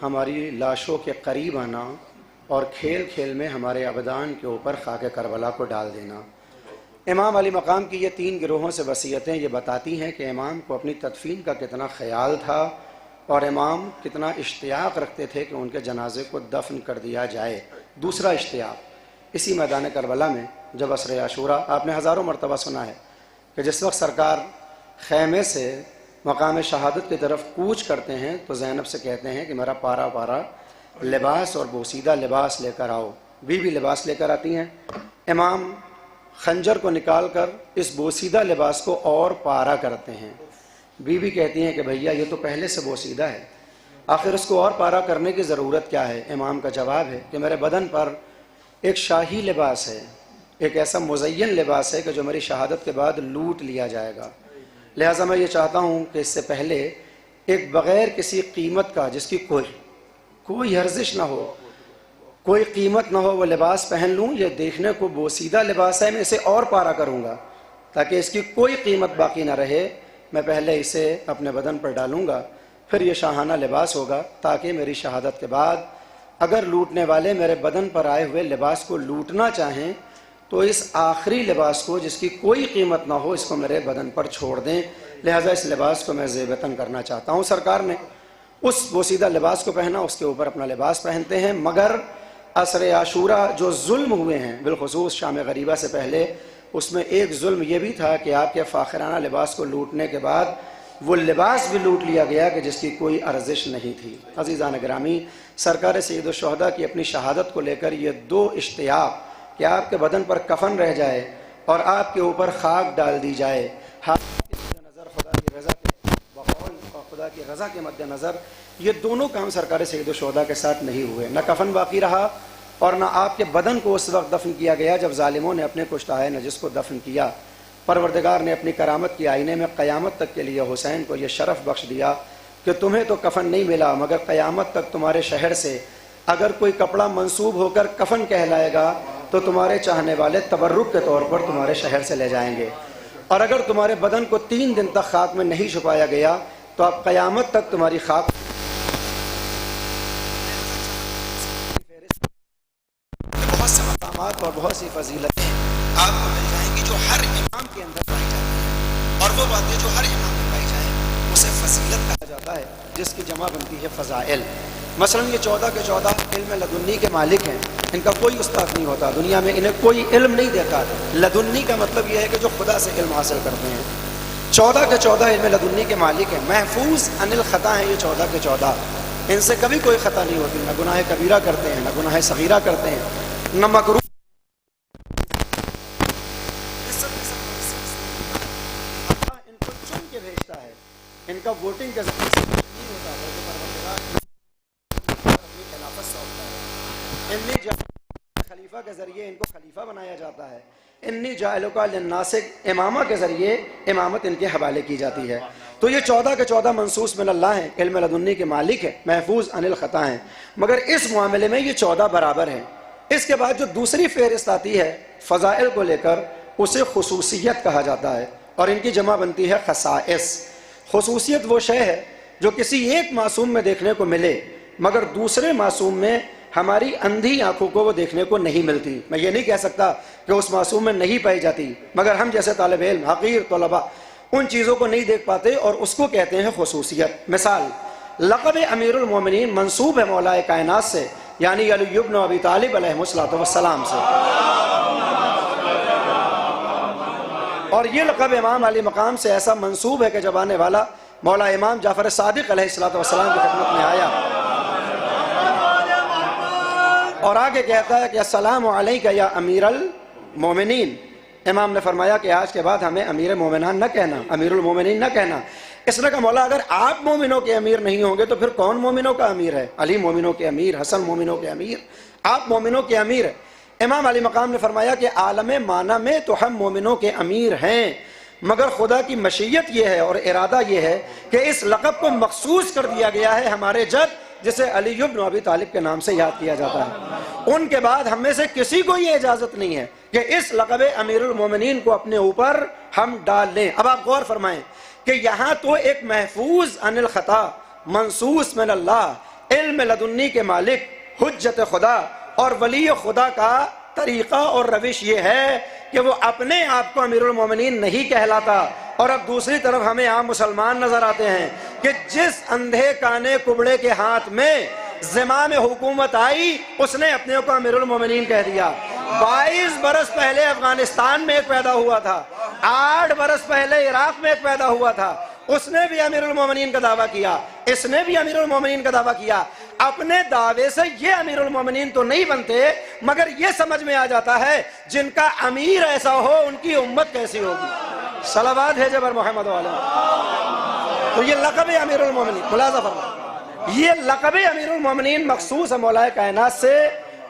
Speaker 5: हमारी लाशों के करीब आना और खेल खेल में हमारे अबदान के ऊपर खाके करबला को डाल देना। इमाम अली मकाम की ये 3 गिरोहों से वसीयतें ये बताती हैं कि इमाम को अपनी तदफीन का कितना ख्याल था और इमाम कितना इश्तियाक़ रखते थे कि उनके जनाजे को दफन कर दिया जाए। दूसरा इश्तियाक़, इसी मैदान करबला में जब असर आशूरा, आपने हज़ारों मरतबा सुना है कि जिस वक्त सरकार खैमे से मकाम शहादत की तरफ कूच करते हैं तो ज़ैनब से कहते हैं कि मेरा पारा पारा लिबास और बोसीदा लिबास लेकर आओ। बीवी लिबास लेकर आती हैं। इमाम खंजर को निकाल कर इस बोसीदा लिबास को और पारा करते हैं। बीवी कहती हैं कि भैया ये तो पहले से बोसीदा है, आखिर उसको और पारा करने की ज़रूरत क्या है? इमाम का जवाब है कि मेरे बदन पर एक शाही लिबास है, एक ऐसा मुज़य्यन लिबास है कि जो मेरी शहादत के बाद लूट लिया जाएगा, लिहाजा मैं ये चाहता हूँ कि इससे पहले एक बग़ैर किसी कीमत का, जिसकी कोई अर्जिश ना हो, कोई कीमत ना हो, वो लिबास पहन लूँ। ये देखने को बोसीदा लिबास है, मैं इसे और पारा करूँगा ताकि इसकी कोई कीमत बाकी ना रहे। मैं पहले इसे अपने बदन पर डालूँगा, फिर ये शाहाना लिबास होगा ताकि मेरी शहादत के बाद अगर लूटने वाले मेरे बदन पर आए हुए लिबास को लूटना चाहें तो इस आखिरी लिबास को, जिसकी कोई कीमत ना हो, इसको मेरे बदन पर छोड़ दें। लिहाजा इस लिबास को मैं ज़ेबतन करना चाहता हूँ। सरकार ने उस बोसीदा लिबास को पहना, उसके ऊपर अपना लिबास पहनते हैं। मगर असर आशूरा जो जुल्म हुए हैं बिलखुसूस शाम गरीबा से पहले, उसमें एक जुल्म ये भी था कि आपके फ़ाखिराना लिबास को लूटने के बाद वो लिबास भी लूट लिया गया कि जिसकी कोई अर्जिश नहीं थी। अज़ीज़ान गिरामी, सरकार सैयदुश्शुहदा की अपनी शहादत को लेकर ये 2 इश्तियाक़ कि आपके बदन पर कफन रह जाए और आपके ऊपर खाक डाल दी जाए, नज़र खुदा की रज़ा के बकौल और खुदा की रज़ा के मद्देनज़र, ये दोनों काम सरकार सैयदुश्शुहदा के साथ नहीं हुए। न कफन बाकी रहा और ना आपके बदन को उस वक्त दफन किया गया जब जालिमों ने अपने कुश्ताए नजिस को दफन किया। परवरदिगार ने अपनी करामत की आईने में क़यामत तक के लिए हुसैन को यह शरफ़ बख्श दिया कि तुम्हें तो कफन नहीं मिला, मगर क़यामत तक तुम्हारे शहर से अगर कोई कपड़ा मंसूब होकर कफन कहलाएगा तो तुम्हारे चाहने वाले तबर्रुक के तौर पर तुम्हारे शहर से ले जाएंगे। और अगर तुम्हारे बदन को 3 दिन तक खाक में नहीं छुपाया गया तो अब क़यामत तक तुम्हारी खाक बहुत से मकामात और बहुत सी फजीलतें आपको मिल जाएंगी जो हर इमाम के अंदर पाई जाती हैं, और वो बातें जो हर इमाम में पाई जाए उसे फजीलत कहा जाता है, जिसकी जमा बनती है फ़ज़ाइल। मसलन ये 14 के 14 इल्म लदुन्नी के मालिक हैं, इनका कोई उस्ताद नहीं होता दुनिया में, इन्हें कोई इल्म नहीं देता। लदुन्नी का मतलब यह है कि जो खुदा से इल्म हासिल करते हैं। 14 के 14 इल्म लदुन्नी के मालिक हैं, महफूज अनिल ख़ता हैं ये 14 के 14, इनसे कभी कोई ख़ता नहीं होती, न गुनाह कबीरा करते हैं, न गुनाह सगीरा करते हैं, न मकरूह। इनको चुन के भेजता है, इनका वोटिंग का नहीं होता, खलीफा के जरिए इनको खलीफा बनाया जाता है। इन्नी जाइलुका लिन्नासिक इमामा के जरिए इमामत इनके हवाले की जाती है। तो ये 14 के 14 मंसूस मिन अल्लाह हैं, इल्म लदुन्नी के मालिक है, महफूज अनिल ख़ता हैं, मगर इस मामले में ये 14 बराबर हैं। इसके बाद जो दूसरी फहरिस्त आती है फ़ज़ाइल को लेकर, उसे खुसूसियत कहा जाता है, और इनकी जमा बनती है खसाइस। खुसूसियत वो शय है जो किसी एक मासूम में देखने को मिले मगर दूसरे मासूम में हमारी अंधी आंखों को वो देखने को नहीं मिलती। मैं ये नहीं कह सकता कि उस मासूम में नहीं पाई जाती, मगर हम जैसे तालिब इल्म हक़ीर तलबा उन चीज़ों को नहीं देख पाते, और उसको कहते हैं खुसूसियत। मिसाल, लक़ब अमीरुल मोमिनीन मंसूब है मौलाए कायनात से, यानी अली इब्न अबी तालिब अलैहिस्सलातु वस्सलाम से, और ये लक़ब इमाम अली मकाम से ऐसा मंसूब है कि जब आने वाला मौला इमाम जाफ़र सादिक़ अलैहिस्सलातु वस्सलाम की खिदमत में आया और आगे कहता है कि अस्सलामु अलैका या अमीरुल मोमिनीन, इमाम ने फरमाया कि आज के बाद हमें अमीर मोमिनान न कहना, अमीरुल मोमिनीन न कहना। इसने कहा मौला अगर आप मोमिनों के अमीर नहीं होंगे तो फिर कौन मोमिनों का अमीर है? अली मोमिनों के अमीर, हसन मोमिनों के अमीर, आप मोमिनों के अमीर है। इमाम अली मकाम ने फरमाया कि आलम माना में तो हम मोमिनों के अमीर हैं, मगर खुदा की मशीयत यह है और इरादा यह है कि इस लक़ब को मखसूस कर दिया गया है हमारे जद, जिसे अली इब्न अबी तालिब के नाम से याद किया जाता है। उनके बाद हम में से किसी को यह इजाज़त नहीं है कि इस लक़ब अमीरुल मोमिनीन को अपने ऊपर हम डाल लें। अब आप गौर फरमाएं कि यहाँ तो एक महफूज अनिल ख़ता, मंसूस मिन अल्लाह, इल्म लदुन्नी के मालिक, हुज्जत खुदा और वली खुदा का तरीक़ा और रविश ये है कि वो अपने आप को अमीरुल मोमिनीन नहीं कहलाता, और अब दूसरी तरफ हमें आम मुसलमान नजर आते हैं कि जिस अंधे काने कुबड़े के हाथ में ज़िमाम हुकूमत आई उसने अपने को अमीरुल मोमिनीन कह दिया। 22 बरस पहले अफगानिस्तान में एक पैदा हुआ था, 8 बरस पहले इराक में एक पैदा हुआ था, उसने भी अमीरुल मोमिनीन का दावा किया, इसने भी अमीरुल मोमिनीन का दावा किया। अपने दावे से ये अमीरुल मोमिनीन तो नहीं बनते, मगर ये समझ में आ जाता है जिनका अमीर ऐसा हो उनकी उम्मत कैसी होगी। सलावत है जबर मोहम्मद वाले। तो ये लक़ब अमीरुल मोमिनीन, मुलाज़ा फरमा, ये लक़ब अमीरुल मोमिनीन मखसूस है मौलाए कायनात से,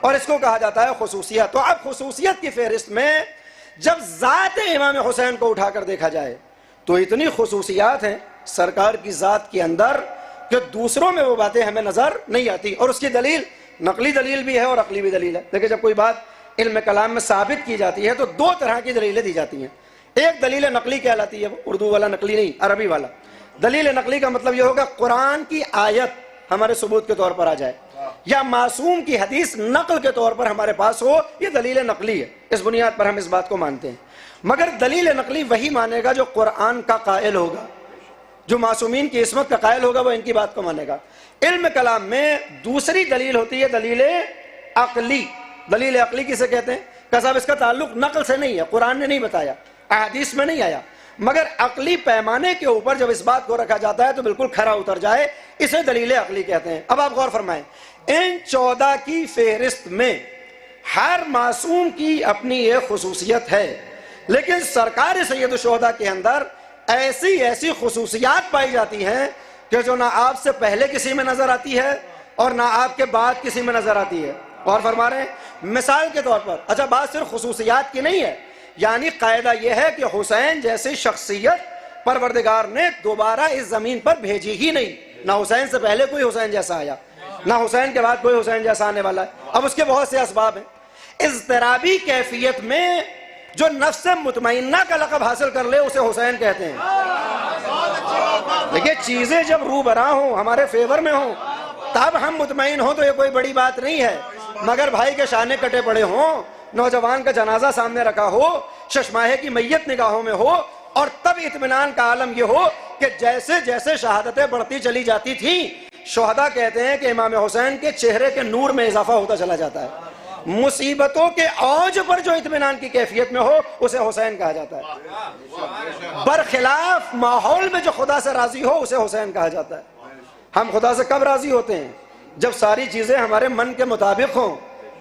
Speaker 5: और इसको कहा जाता है खुसूसियत। तो अब खुसूसियत की फहरिस्त में जब ज़ात इमाम हुसैन को उठाकर देखा जाए तो इतनी खुसूसियात हैं सरकार की ज़ात के अंदर कि दूसरों में वो बातें हमें नज़र नहीं आती। और उसकी दलील नकली दलील भी है और अकली भी दलील है। देखिए, जब कोई बात इल्म कलाम में साबित की जाती है तो 2 तरह की दलीलें दी जाती हैं। एक दलील नकली कहलाती है, उर्दू वाला नकली नहीं, अरबी वाला। दलील नकली का मतलब यह होगा कुरान की आयत हमारे सबूत के तौर पर आ जाए, या मासूम की हदीस नकल के तौर पर हमारे पास हो, ये दलील नकली है। इस बुनियाद पर हम इस बात को मानते हैं। मगर दलील नकली वही मानेगा जो कुरान का कायल होगा, जो मासूमीन की इस्मत का कायल होगा, वो इनकी बात को मानेगा। इल्म कलाम में दूसरी दलील होती है दलील अकली। दलील अकली किसे कहते हैं? कि साहब इसका ताल्लुक नकल से नहीं है, कुरान ने नहीं बताया, अहादीस में नहीं आया, मगर अकली पैमाने के ऊपर जब इस बात को रखा जाता है तो बिल्कुल खरा उतर जाए, इसे दलील अकली कहते हैं। अब आप गौर फरमाएं, इन 14 की फेहरिस्त में हर मासूम की अपनी एक खुसूसियत है, लेकिन सरकार सैयद शुहदा के अंदर ऐसी ऐसी खुसूसियात पाई जाती हैं कि जो ना आपसे पहले किसी में नजर आती है और ना आपके बाद किसी में नजर आती है।
Speaker 6: और फरमा रहे हैं मिसाल के तौर पर, अच्छा बात सिर्फ खुसूसियात की नहीं है, यानी कायदा यह है कि हुसैन जैसी शख्सियत परवरदिगार ने दोबारा इस जमीन पर भेजी ही नहीं। ना हुसैन से पहले कोई हुसैन जैसा आया, ना हुसैन के बाद कोई हुसैन जैसा आने वाला है। अब उसके बहुत से असबाब हैं। इज़्तिराबी कैफियत में जो नफ्स मुतमइन्ना का लक़ब हासिल कर ले उसे हुसैन कहते हैं। देखिए चीजें जब रूबरा हो, हमारे फेवर में हो, तब हम मुतमईन हो तो ये कोई बड़ी बात नहीं है, मगर भाई के शाने कटे पड़े हों, नौजवान का जनाजा सामने रखा हो, शशमाहे की मैयत निगाहों में हो, और तब इत्मीनान का आलम ये हो कि जैसे जैसे शहादतें बढ़ती चली जाती थी, शुहदा कहते हैं कि इमाम हुसैन के चेहरे के नूर में इजाफा होता चला जाता है। मुसीबतों के औज पर जो इत्मीनान की कैफियत में हो उसे हुसैन कहा जाता है। बरखिलाफ माहौल में जो खुदा से राजी हो उसे हुसैन कहा जाता है। हम खुदा से कब राजी होते हैं? जब सारी चीजें हमारे मन के मुताबिक हों,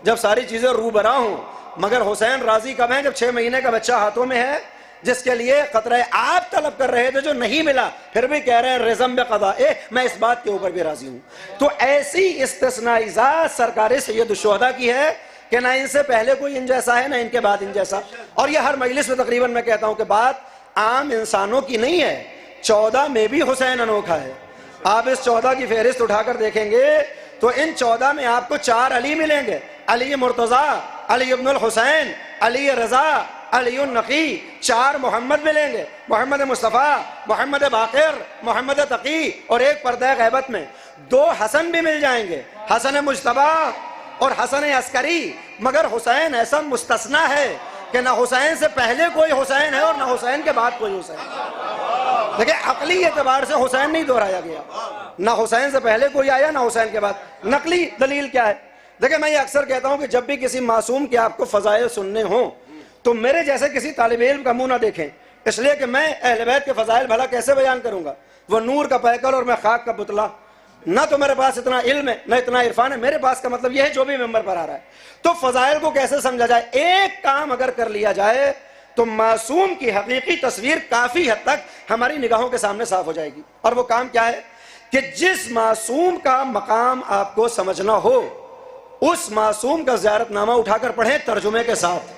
Speaker 6: जब सारी चीजें रूबरा हों। मगर हुसैन राजी कब है? जब 6 महीने का बच्चा हाथों में है, जिसके लिए कतरे आप तलब कर रहे थे, जो नहीं मिला, फिर भी कह रहे हैं रिज़म बे क़ज़ा, मैं इस बात के ऊपर भी राजी हूं। तो ऐसी इस्तिस्नाई ज़ात सरकार सैयद शुहदा की है कि ना इनसे पहले कोई इन जैसा है, ना इनके बाद इन जैसा। और यह हर मजलिस में तकरीबन मैं कहता हूं कि बात आम इंसानों की नहीं है। 14 में भी हुसैन अनोखा है। आप इस 14 की फहरिस्त उठाकर देखेंगे तो इन 14 में आपको 4 अली मिलेंगे। अली मुर्तज़ा, अली इब्नुल हुसैन, अली रज़ा, अली नकी। 4 मोहम्मद मिलेंगे, मोहम्मद मुस्तफ़ा, मोहम्मद बाक़िर, मोहम्मद तकी, और एक पर्दा गैबत में 2 हसन भी मिल जाएंगे, हसन मुज्तबा और हसन अस्करी। मगर हुसैन ऐसा मुस्तस्ना है कि ना हुसैन से पहले कोई हुसैन है और ना हुसैन के बाद कोई हुसैन। देखिए अकली एतबार से हुसैन नहीं दोहराया गया, ना हुसैन से पहले कोई आया ना हुसैन के बाद। नकली दलील क्या है? देखिए मैं ये अक्सर कहता हूं कि जब भी किसी मासूम के आपको फजाइल सुनने हो तो मेरे जैसे किसी तालिब इल्म का मुंह ना देखें, इसलिए कि मैं अहले बैत के फजाइल भला कैसे बयान करूंगा? वो नूर का पैकर और मैं खाक का पुतला। ना तो मेरे पास इतना इल्म है, ना इतना इरफान है। मेरे पास का मतलब यह है जो भी मेंबर पर आ रहा है। तो फजाइल को कैसे समझा जाए? एक काम अगर कर लिया जाए तो मासूम की हकीकी तस्वीर काफी हद तक हमारी निगाहों के सामने साफ हो जाएगी। और वो काम क्या है कि जिस मासूम का मकाम आपको समझना हो, उस मासूम का ज़ियारतनामा उठाकर पढ़ें तर्जुमे के साथ।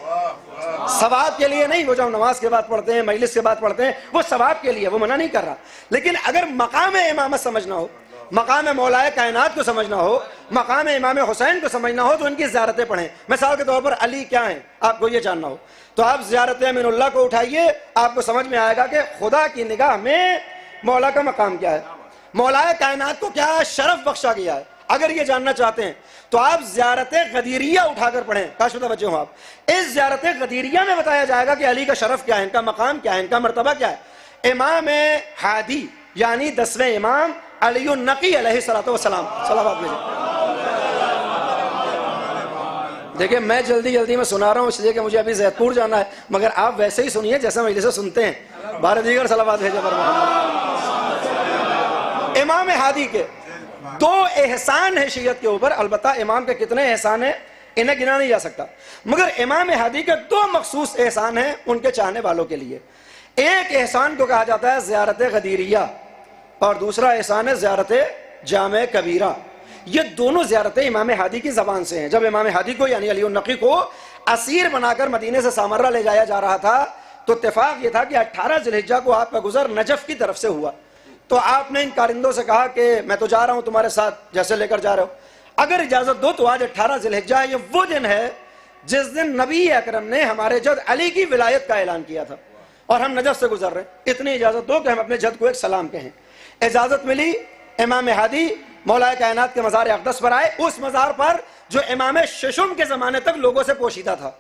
Speaker 6: सवाब के लिए नहीं, वो जो नमाज के बाद पढ़ते हैं, मजलिस के बाद पढ़ते हैं, वो सवाब के लिए, वो मना नहीं कर रहा। लेकिन अगर मकाम इमामत समझना हो, मकाम मौलाए कायनात को समझना हो, मकाम इमाम हुसैन को समझना हो, तो उनकी ज़ियारतें पढ़ें। मिसाल के तौर पर अली क्या है आपको ये जानना हो तो आप ज़ियारत अमीनुल्लाह को उठाइए, आपको समझ में आएगा कि खुदा की निगाह में मौला का मकाम क्या है, मौलाए कायनात को क्या शरफ बख्शा गया है। अगर ये जानना चाहते हैं तो आप ज़ियारत गदीरिया उठाकर पढ़ें। काश बच्चे हो आप, इस ज़ियारत गदीरिया में बताया जाएगा कि अली का शरफ क्या है, इनका मकाम क्या है, इनका मर्तबा क्या है। इमाम हादी यानी 10वें इमाम अली नकी अलैहिस्सलातु वस्सलाम सलावत भेजें। देखिए मैं जल्दी जल्दी में सुना रहा हूँ इसलिए कि मुझे अभी जैतपुर जाना है, मगर आप वैसे ही सुनिए जैसे मजलिस से सुनते हैं। 12 दीगर सलावत भेजे पर इमाम हादी के 2 एहसान है शीयत के ऊपर। अलबत्ता इमाम के कितने एहसान है इन्हें गिना नहीं जा सकता, मगर इमाम हादी के 2 मखसूस एहसान है उनके चाहने वालों के लिए। एक एहसान को कहा जाता है ज़ियारत गदीरिया और दूसरा एहसान है ज़ियारत जामे कबीरा। ये दोनों ज़ियारतें इमाम हादी की ज़बान से हैं। जब इमाम हादी को यानी अली नकी को असीर बनाकर मदीने से सामर्रा ले जाया जा रहा था तो इत्तेफाक ये था कि 18 ज़िलहिज्जा को आपका गुजर नजफ की तरफ से हुआ। तो आपने इन कारिंदों से कहा कि मैं तो जा रहा हूं तुम्हारे साथ, जैसे लेकर जा रहे हो, अगर इजाजत दो तो आज 18 ज़िलहिज्जा ये वो दिन है जिस दिन नबी अकरम ने हमारे जद अली की विलायत का ऐलान किया था और हम नजफ से गुजर रहे हैं। इतनी इजाजत दो कि हम अपने जद को एक सलाम कहें। इजाजत मिली, इमाम हादी मौलाए कायनात के मज़ार अक़दस पर आए, उस मज़ार पर जो इमाम शिशुम के ज़माने तक लोगों से पोशीदा था।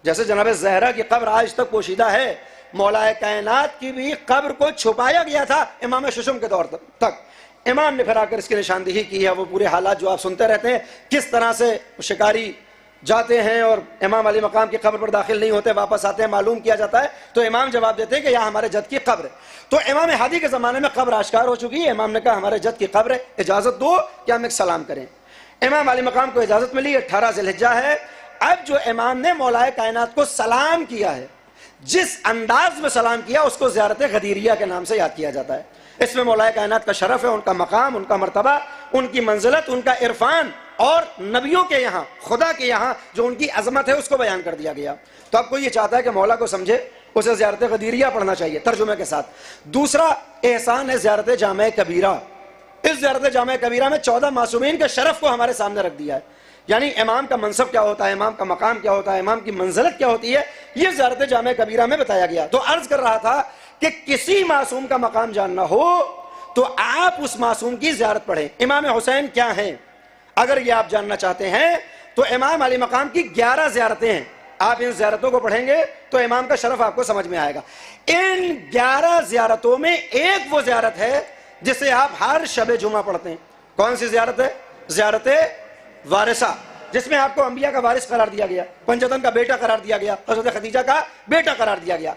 Speaker 6: जैसे जनाब ज़हरा की कब्र आज तक पोशीदा है, मौलाए कायनात की भी कब्र को छुपाया गया था इमाम शिशुम के दौर तक। इमाम ने फिर आकर इसकी निशानदेही की है। वो पूरे हालात जो आप सुनते रहते हैं, किस तरह से शिकारी जाते हैं और इमाम अली मकाम की कब्र पर दाखिल नहीं होते, वापस आते हैं, मालूम किया जाता है तो इमाम जवाब देते हैं कि यहाँ हमारे जद की कब्र है। तो इमाम हादी के ज़माने में कब्र आश्कार हो चुकी है। इमाम ने कहा हमारे जद की कब्र है, इजाज़त दो कि हम एक सलाम करें। इमाम अली मकाम को इजाज़त मिली, 18 ज़िलहिज्जा है। अब जो इमाम ने मौलाए कायनात को सलाम किया है, जिस अंदाज में सलाम किया उसको ज़ियारत गदीरिया के नाम से याद किया जाता है। इसमें मौलाए कायनात का शरफ है, उनका मकाम, उनका मर्तबा, उनकी मंजिलत, उनका इरफान और नबियों के यहाँ, खुदा के यहाँ जो उनकी अजमत है उसको बयान कर दिया गया। तो अब कोई ये चाहता है कि मौला को समझे, उसे ज़ियारत गदीरिया पढ़ना चाहिए तर्जुमे के साथ। दूसरा एहसान है ज़ियारत जामे कबीरा। इस ज़ियारत जामे कबीरा में 14 मासूमीन के शरफ को हमारे सामने रख दिया है, यानी इमाम का मनसब क्या होता है, इमाम का मकाम क्या होता है, इमाम की मंजिलत क्या होती है, ये ज़ियारत जामे कबीरा में बताया गया। तो अर्ज कर रहा था कि किसी मासूम का मकाम जानना हो तो आप उस मासूम की ज़ियारत पढ़ें। इमाम हुसैन क्या हैं, अगर ये आप जानना चाहते हैं तो इमाम अली मकाम की 11 ज़ियारतें हैं। आप इन ज़ियारतों को पढ़ेंगे तो इमाम का शरफ आपको समझ में आएगा। इन 11 ज़ियारतों में एक वो ज़ियारत है जिसे आप हर शब जुमा पढ़ते हैं। कौन सी ज़ियारत है? ज़ियारत वारिसा, जिसमें आपको अंबिया का वारिस करार दिया गया, पंचतन का बेटा करार दिया गया, हज़रत खदीजा का बेटा करार दिया गया।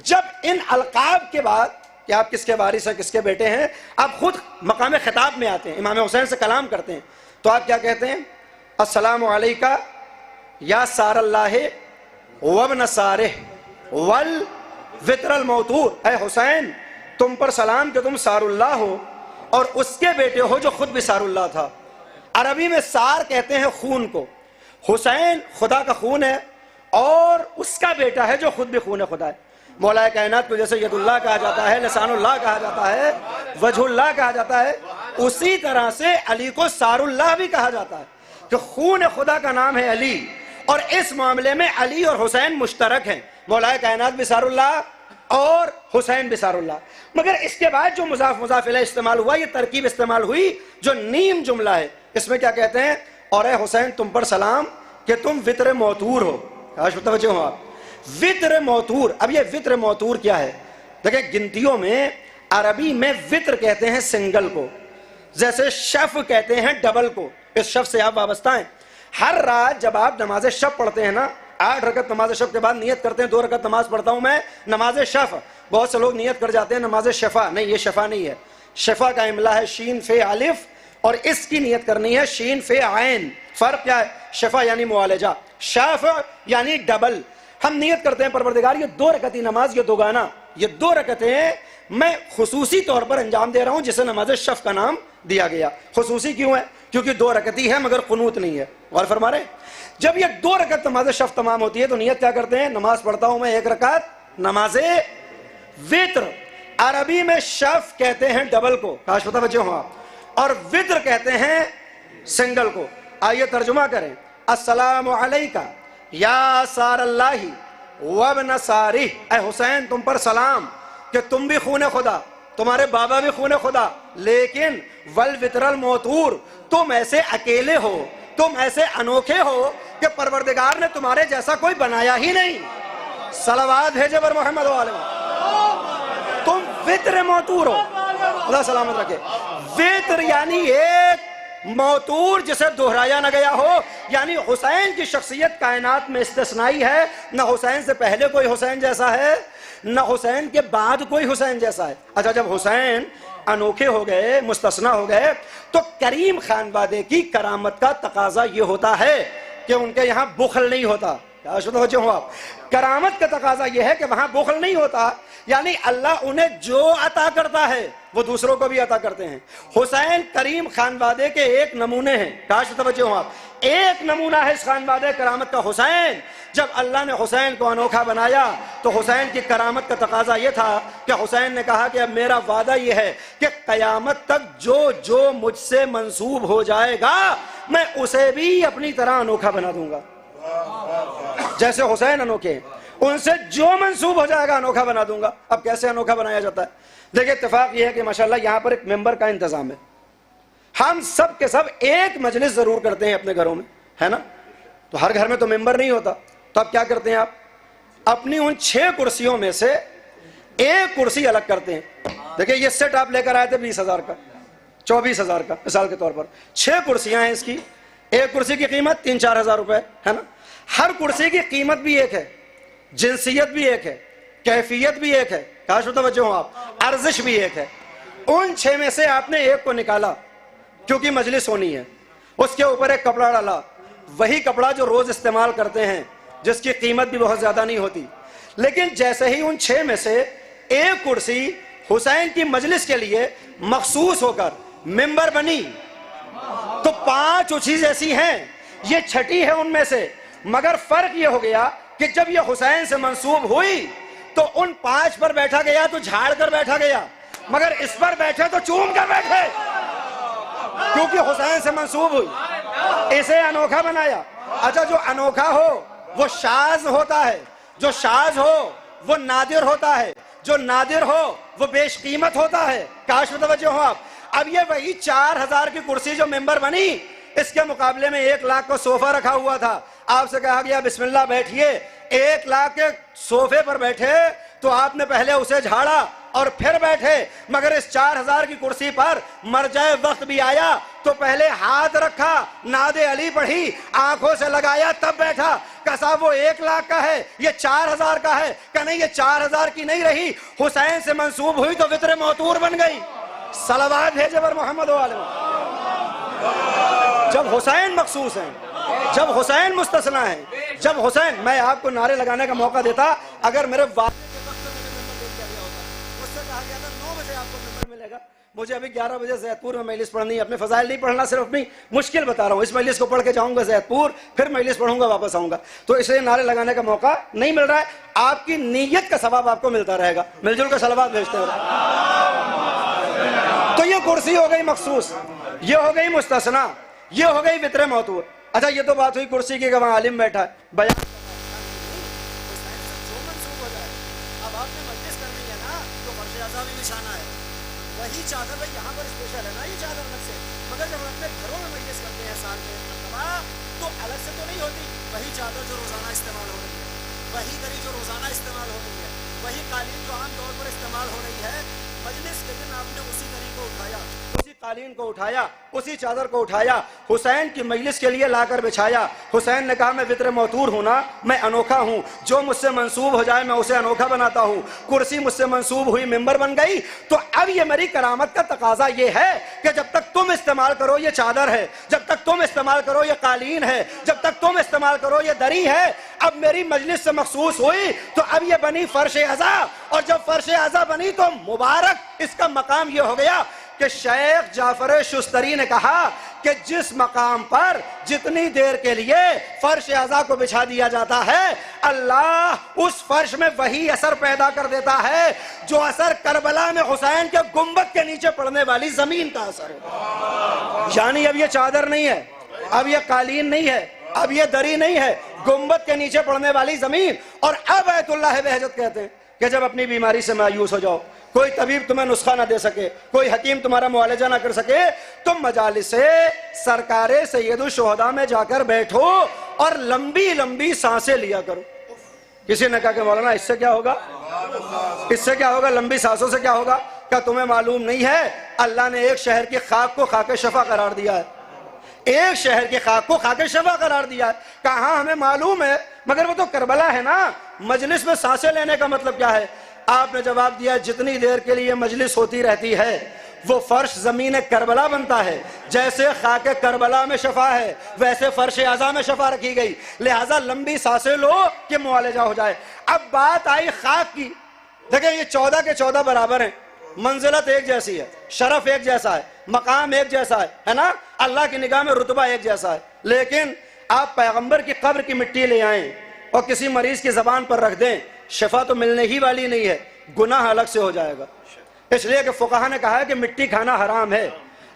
Speaker 6: जब इन अलकाब के बाद कि आप किसके वारिस हैं, किसके बेटे हैं, आप खुद मकाम खिताब में आते हैं, इमाम हुसैन से कलाम करते हैं, तो आप क्या कहते हैं? अस्सलामु अलैका या सारल्लाह वब्न सारिह वल वित्रल मौतूर। ऐ हुसैन, तुम पर सलाम कि तुम सारुल्लाह हो और उसके बेटे हो जो खुद भी सारुल्लाह था। अरबी में सार कहते हैं खून को। हुसैन खुदा का खून है और उसका बेटा है जो खुद भी खून खुदा है। मौला कायनात को जैसे यदुल्लाह कहा जाता है, लसानुल्लाह कहा जाता है, वजहुल्लाह कहा जाता है, उसी तरह से अली को सारुल्लाह भी कहा जाता है कि खून खुदा का नाम है अली। और इस मामले में अली और हुसैन मुश्तरक हैं, मौला कायनात भी सारुल्लाह और हुसैन भी सारुल्लाह। मगर इसके बाद जो मुजाफ मुजाफ इलैह इस्तेमाल हुआ, ये तरकीब इस्तेमाल हुई जो नीम जुमला है, इसमें क्या कहते हैं? और ए हुसैन, तुम पर सलाम कि तुम वित्र मौतूर हो। आज मुतवज्जो हो आप, वित्र मौतूर। अब ये वित्र मौतूर क्या है? देखिए, गिनतियों में अरबी में वित्र कहते हैं सिंगल को, जैसे शफ कहते हैं डबल को। इस शफ से आप वाबस्ता हैं। हर रात जब आप नमाज शफ पढ़ते हैं ना, 8 रकत नमाज शफ के बाद नियत करते हैं 2 रकत नमाज पढ़ता हूं मैं नमाज शफ। बहुत से लोग नियत कर जाते हैं नमाज शफा। नहीं, ये शफा नहीं है। शफा का इमला है शीन फे अलिफ और इसकी नियत करनी है शीन फे आयन। फर्क क्या है? शफा यानी मुआलजा, शफ यानी डबल। हम नियत करते हैं परवरदिगार ये 2 रकती नमाज, ये दोगाना, ये 2 रकतें मैं खुसूसी तौर पर अंजाम दे रहा हूं, जिसे नमाज शफ का नाम दिया गया। खुसूसी क्यों है? क्योंकि 2 रकती है मगर कुनूत नहीं है। गौर फरमा रहे? जब ये 2 रकत नमाज शफ तमाम होती है तो नियत क्या करते हैं? नमाज पढ़ता हूं मैं 1 रकत नमाजे वित्र। अरबी में शफ कहते हैं डबल को, काश पता बच्चे हो आप, और वित्र कहते हैं सिंगल को। आइए तर्जुमा करें। अस्सलामु अलैका या सारल्लाही वब्न सारिह। ऐ हुसैन, तुम पर सलाम कि तुम भी खून खुदा, तुम्हारे बाबा भी खून खुदा, लेकिन वल वित्रल मौतूर, तुम ऐसे अकेले हो, तुम ऐसे अनोखे हो कि परवरदिगार ने तुम्हारे जैसा कोई बनाया ही नहीं। सलावत भेजे बर मोहम्मद वाले। तुम वित्र मौतूर हो, खुदा सलामत रखे। वित्र यानी एक मौतूर जिसे दोहराया न गया हो, यानी हुसैन की शख्सियत कायनात में इस्तिस्नाई है। न हुसैन से पहले कोई हुसैन जैसा है, न हुसैन के बाद कोई हुसैन जैसा है। अच्छा, जब हुसैन अनोखे हो गए, मुस्तस्ना हो गए, तो करीम खानवादे की करामत का तकाजा ये होता है कि उनके यहाँ बुखल नहीं होता। क्या हो आप? करामत का तकाजा यह है कि वहां बुखल नहीं होता, यानी अल्लाह उन्हें जो अता करता है वो दूसरों को भी अता करते हैं। हुसैन करीम खानवादे के एक नमूने हैं। काश तवज्जो हो आप, एक नमूना है इस खानवादे करामत का हुसैन। जब अल्लाह ने हुसैन को अनोखा बनाया तो हुसैन की करामत का तकाजा यह था कि हुसैन ने कहा कि अब मेरा वादा यह है कि कयामत तक जो जो मुझसे मंसूब हो जाएगा मैं उसे भी अपनी तरह अनोखा बना दूंगा। जैसे हुसैन अनोखे हैं, उनसे जो मंसूब हो जाएगा अनोखा बना दूंगा। अब कैसे अनोखा बनाया जाता है? देखिए, इत्तेफाक यह है कि माशाल्लाह यहाँ पर एक मेंबर का इंतजाम है। हम सब के सब एक मजलिस जरूर करते हैं अपने घरों में, है ना? तो हर घर में तो मेंबर नहीं होता, तो अब क्या करते हैं आप? अपनी उन 6 कुर्सियों में से एक कुर्सी अलग करते हैं। देखिए, ये सेट आप लेकर आए थे 20,000 का, 24,000 का मिसाल के तौर पर। 6 कुर्सियां हैं इसकी, एक कुर्सी की कीमत 3-4 हज़ार रुपए, है ना? हर कुर्सी की कीमत भी एक है, जिनसियत भी एक है, कैफियत भी एक है, काश तवज्जो हो आप, अर्जिश भी एक है। उन 6 में से आपने एक को निकाला क्योंकि मजलिस होनी है, उसके ऊपर एक कपड़ा डाला, वही कपड़ा जो रोज इस्तेमाल करते हैं, जिसकी कीमत भी बहुत ज्यादा नहीं होती। लेकिन जैसे ही उन 6 में से एक कुर्सी हुसैन की मजलिस के लिए मखसूस होकर मिंबर बनी, तो 5 उसी जैसी हैं, ये छठी है उनमें से। मगर फर्क ये हो गया कि जब ये हुसैन से मंसूब हुई तो उन 5 पर बैठा गया तो झाड़ कर बैठा गया, मगर इस पर बैठे तो चूम कर बैठे, क्योंकि हुसैन से मंसूब हुई। इसे अनोखा बनाया। अच्छा, जो अनोखा हो वो शाज होता है, जो शाज हो वो नादिर होता है, जो नादिर हो वो बेशकीमत होता है। काश मुतवज्जो हो आप। अब ये वही 4000 की कुर्सी जो मेंबर बनी, इसके मुकाबले में 1 लाख का सोफा रखा हुआ था। आपसे कहा गया बिस्मिल्लाह बैठिए, 1 लाख के सोफे पर बैठे तो आपने पहले उसे झाड़ा और फिर बैठे। मगर इस 4000 की कुर्सी पर मरजाए वक्त भी आया तो पहले हाथ रखा, नादे अली पढ़ी, आंखों से लगाया, तब बैठा। कसा वो 1 लाख का है, ये 4000 का है। का नहीं, ये 4000 की नहीं रही, हुसैन से मंसूब हुई तो वित्र मौतूर बन गई। सलावत भेजे बर मोहम्मद वाले। जब हुसैन मखसूस हैं, जब हुसैन मुस्तस्ना है, जब हुसैन, मैं आपको नारे लगाने का मौका देता, अगर मेरे वादे के वक्त में मेंबर दे दिया गया होता, मुझसे कहा गया था 9 बजे आपको मेंबर मिलेगा, मुझे अभी 11 बजे ज़ैतपुर में मजलिस पढ़नी है। अपने फजाइल नहीं पढ़ना, सिर्फ अपनी मुश्किल बता रहा हूँ। इस मजलिस को पढ़ के जाऊंगा ज़ैतपुर, फिर मजलिस पढ़ूंगा, वापस आऊंगा, तो इसलिए नारे लगाने का मौका नहीं मिल रहा है। आपकी नीयत का सवाब आपको मिलता रहेगा। मिलजुल कर सलावत भेजते हो। तो ये कुर्सी हो गई मखसूस, ये हो गई मुस्तस्ना, ये हो गई वित्र मौतूर। अच्छा, ये तो बात हुई कुर्सी की, वहां आलिम बैठा है, बयान जो मंसूब हो जाए। अब आपने मजलिस करनी है ना, तो फर्श आज़ा भी बिछाना है। वही चादर भाई यहाँ पर स्पेशल है ना, ये चादर अलग से। मगर जब हम अपने घरों में मजलिस करते हैं साल में तो अलग से तो नहीं होती। वही चादर जो रोजाना इस्तेमाल हो रही है, वही दरी जो रोजाना इस्तेमाल हो रही है, वही कालीन जो आमतौर पर इस्तेमाल हो रही है। मजलिस के दिन आपने उसी दरी को उठाया, उसी कालीन को उठाया, उसी चादर को उठाया, हुसैन की मजलिस के लिए लाकर बिछाया। हुसैन ने कहा मैं वित्र मौतूर हूं ना, मैं अनोखा हूं, जो मुझसे मंसूब हो जाए मैं उसे अनोखा बनाता हूं। कुर्सी मुझसे मंसूब हुई, मिंबर बन गई, तो अब ये मेरी करामत का तकाजा ये है कि जब तक तुम इस्तेमाल करो ये चादर है, जब तक तुम इस्तेमाल करो ये कालीन है, जब तक तुम इस्तेमाल करो ये दरी है। अब मेरी मजलिस से मखसूस हुई तो अब ये बनी फर्श अज़ा, और जब फर्श अज़ा बनी तो मुबारक इसका मकाम ये हो गया कि शेख जाफर शुस्तरी ने कहा कि जिस मकाम पर जितनी देर के लिए फर्श अज़ा को बिछा दिया जाता है, अल्लाह उस फर्श में वही असर पैदा कर देता है जो असर करबला में हुसैन के गुंबद के नीचे पड़ने वाली जमीन का असर है। यानी अब ये चादर नहीं है, अब ये कालीन नहीं है, अब ये दरी नहीं है, गुंबद के नीचे पड़ने वाली जमीन। और अब आयतुल्लाह बहजत कहते हैं कि जब अपनी बीमारी से मायूस हो जाओ, कोई तबीब तुम्हें नुस्खा ना दे सके, कोई हकीम तुम्हारा मुआलजा ना कर सके, तुम मजालिसे सरकारे सैयदुल शुहदा में जाकर बैठो और लंबी लंबी सांसें लिया करो। किसी ने कहा कि मौलाना इससे क्या होगा, इससे क्या होगा, लंबी सांसों से क्या होगा? क्या तुम्हें मालूम नहीं है अल्लाह ने एक शहर की खाक को खाके शफा करार दिया है, एक शहर की खाक को खाके शफा करार दिया है। कहा हमें मालूम है, मगर वो तो करबला है ना। मजलिस में सांसें लेने का मतलब क्या है? आपने जवाब दिया जितनी देर के लिए मजलिस होती रहती है वो फर्श जमीन करबला बनता है। जैसे खाके करबला में शफा है वैसे फर्श अज़ा में शफा रखी गई, लिहाजा लंबी सांसें लो कि मुआलजा हो जाए। अब बात आई खाक की। देखिए ये 14 के 14 बराबर हैं, मंजिलत एक जैसी है, शरफ एक जैसा है, मकाम एक जैसा है ना, अल्लाह की निगाह में रुतबा एक जैसा है। लेकिन आप पैगंबर की कब्र की मिट्टी ले आएं और किसी मरीज की जबान पर रख दें, शफा तो मिलने ही वाली नहीं है, गुनाह अलग से हो जाएगा। इसलिए कि फुकाहा ने कहा है कि मिट्टी खाना हराम है।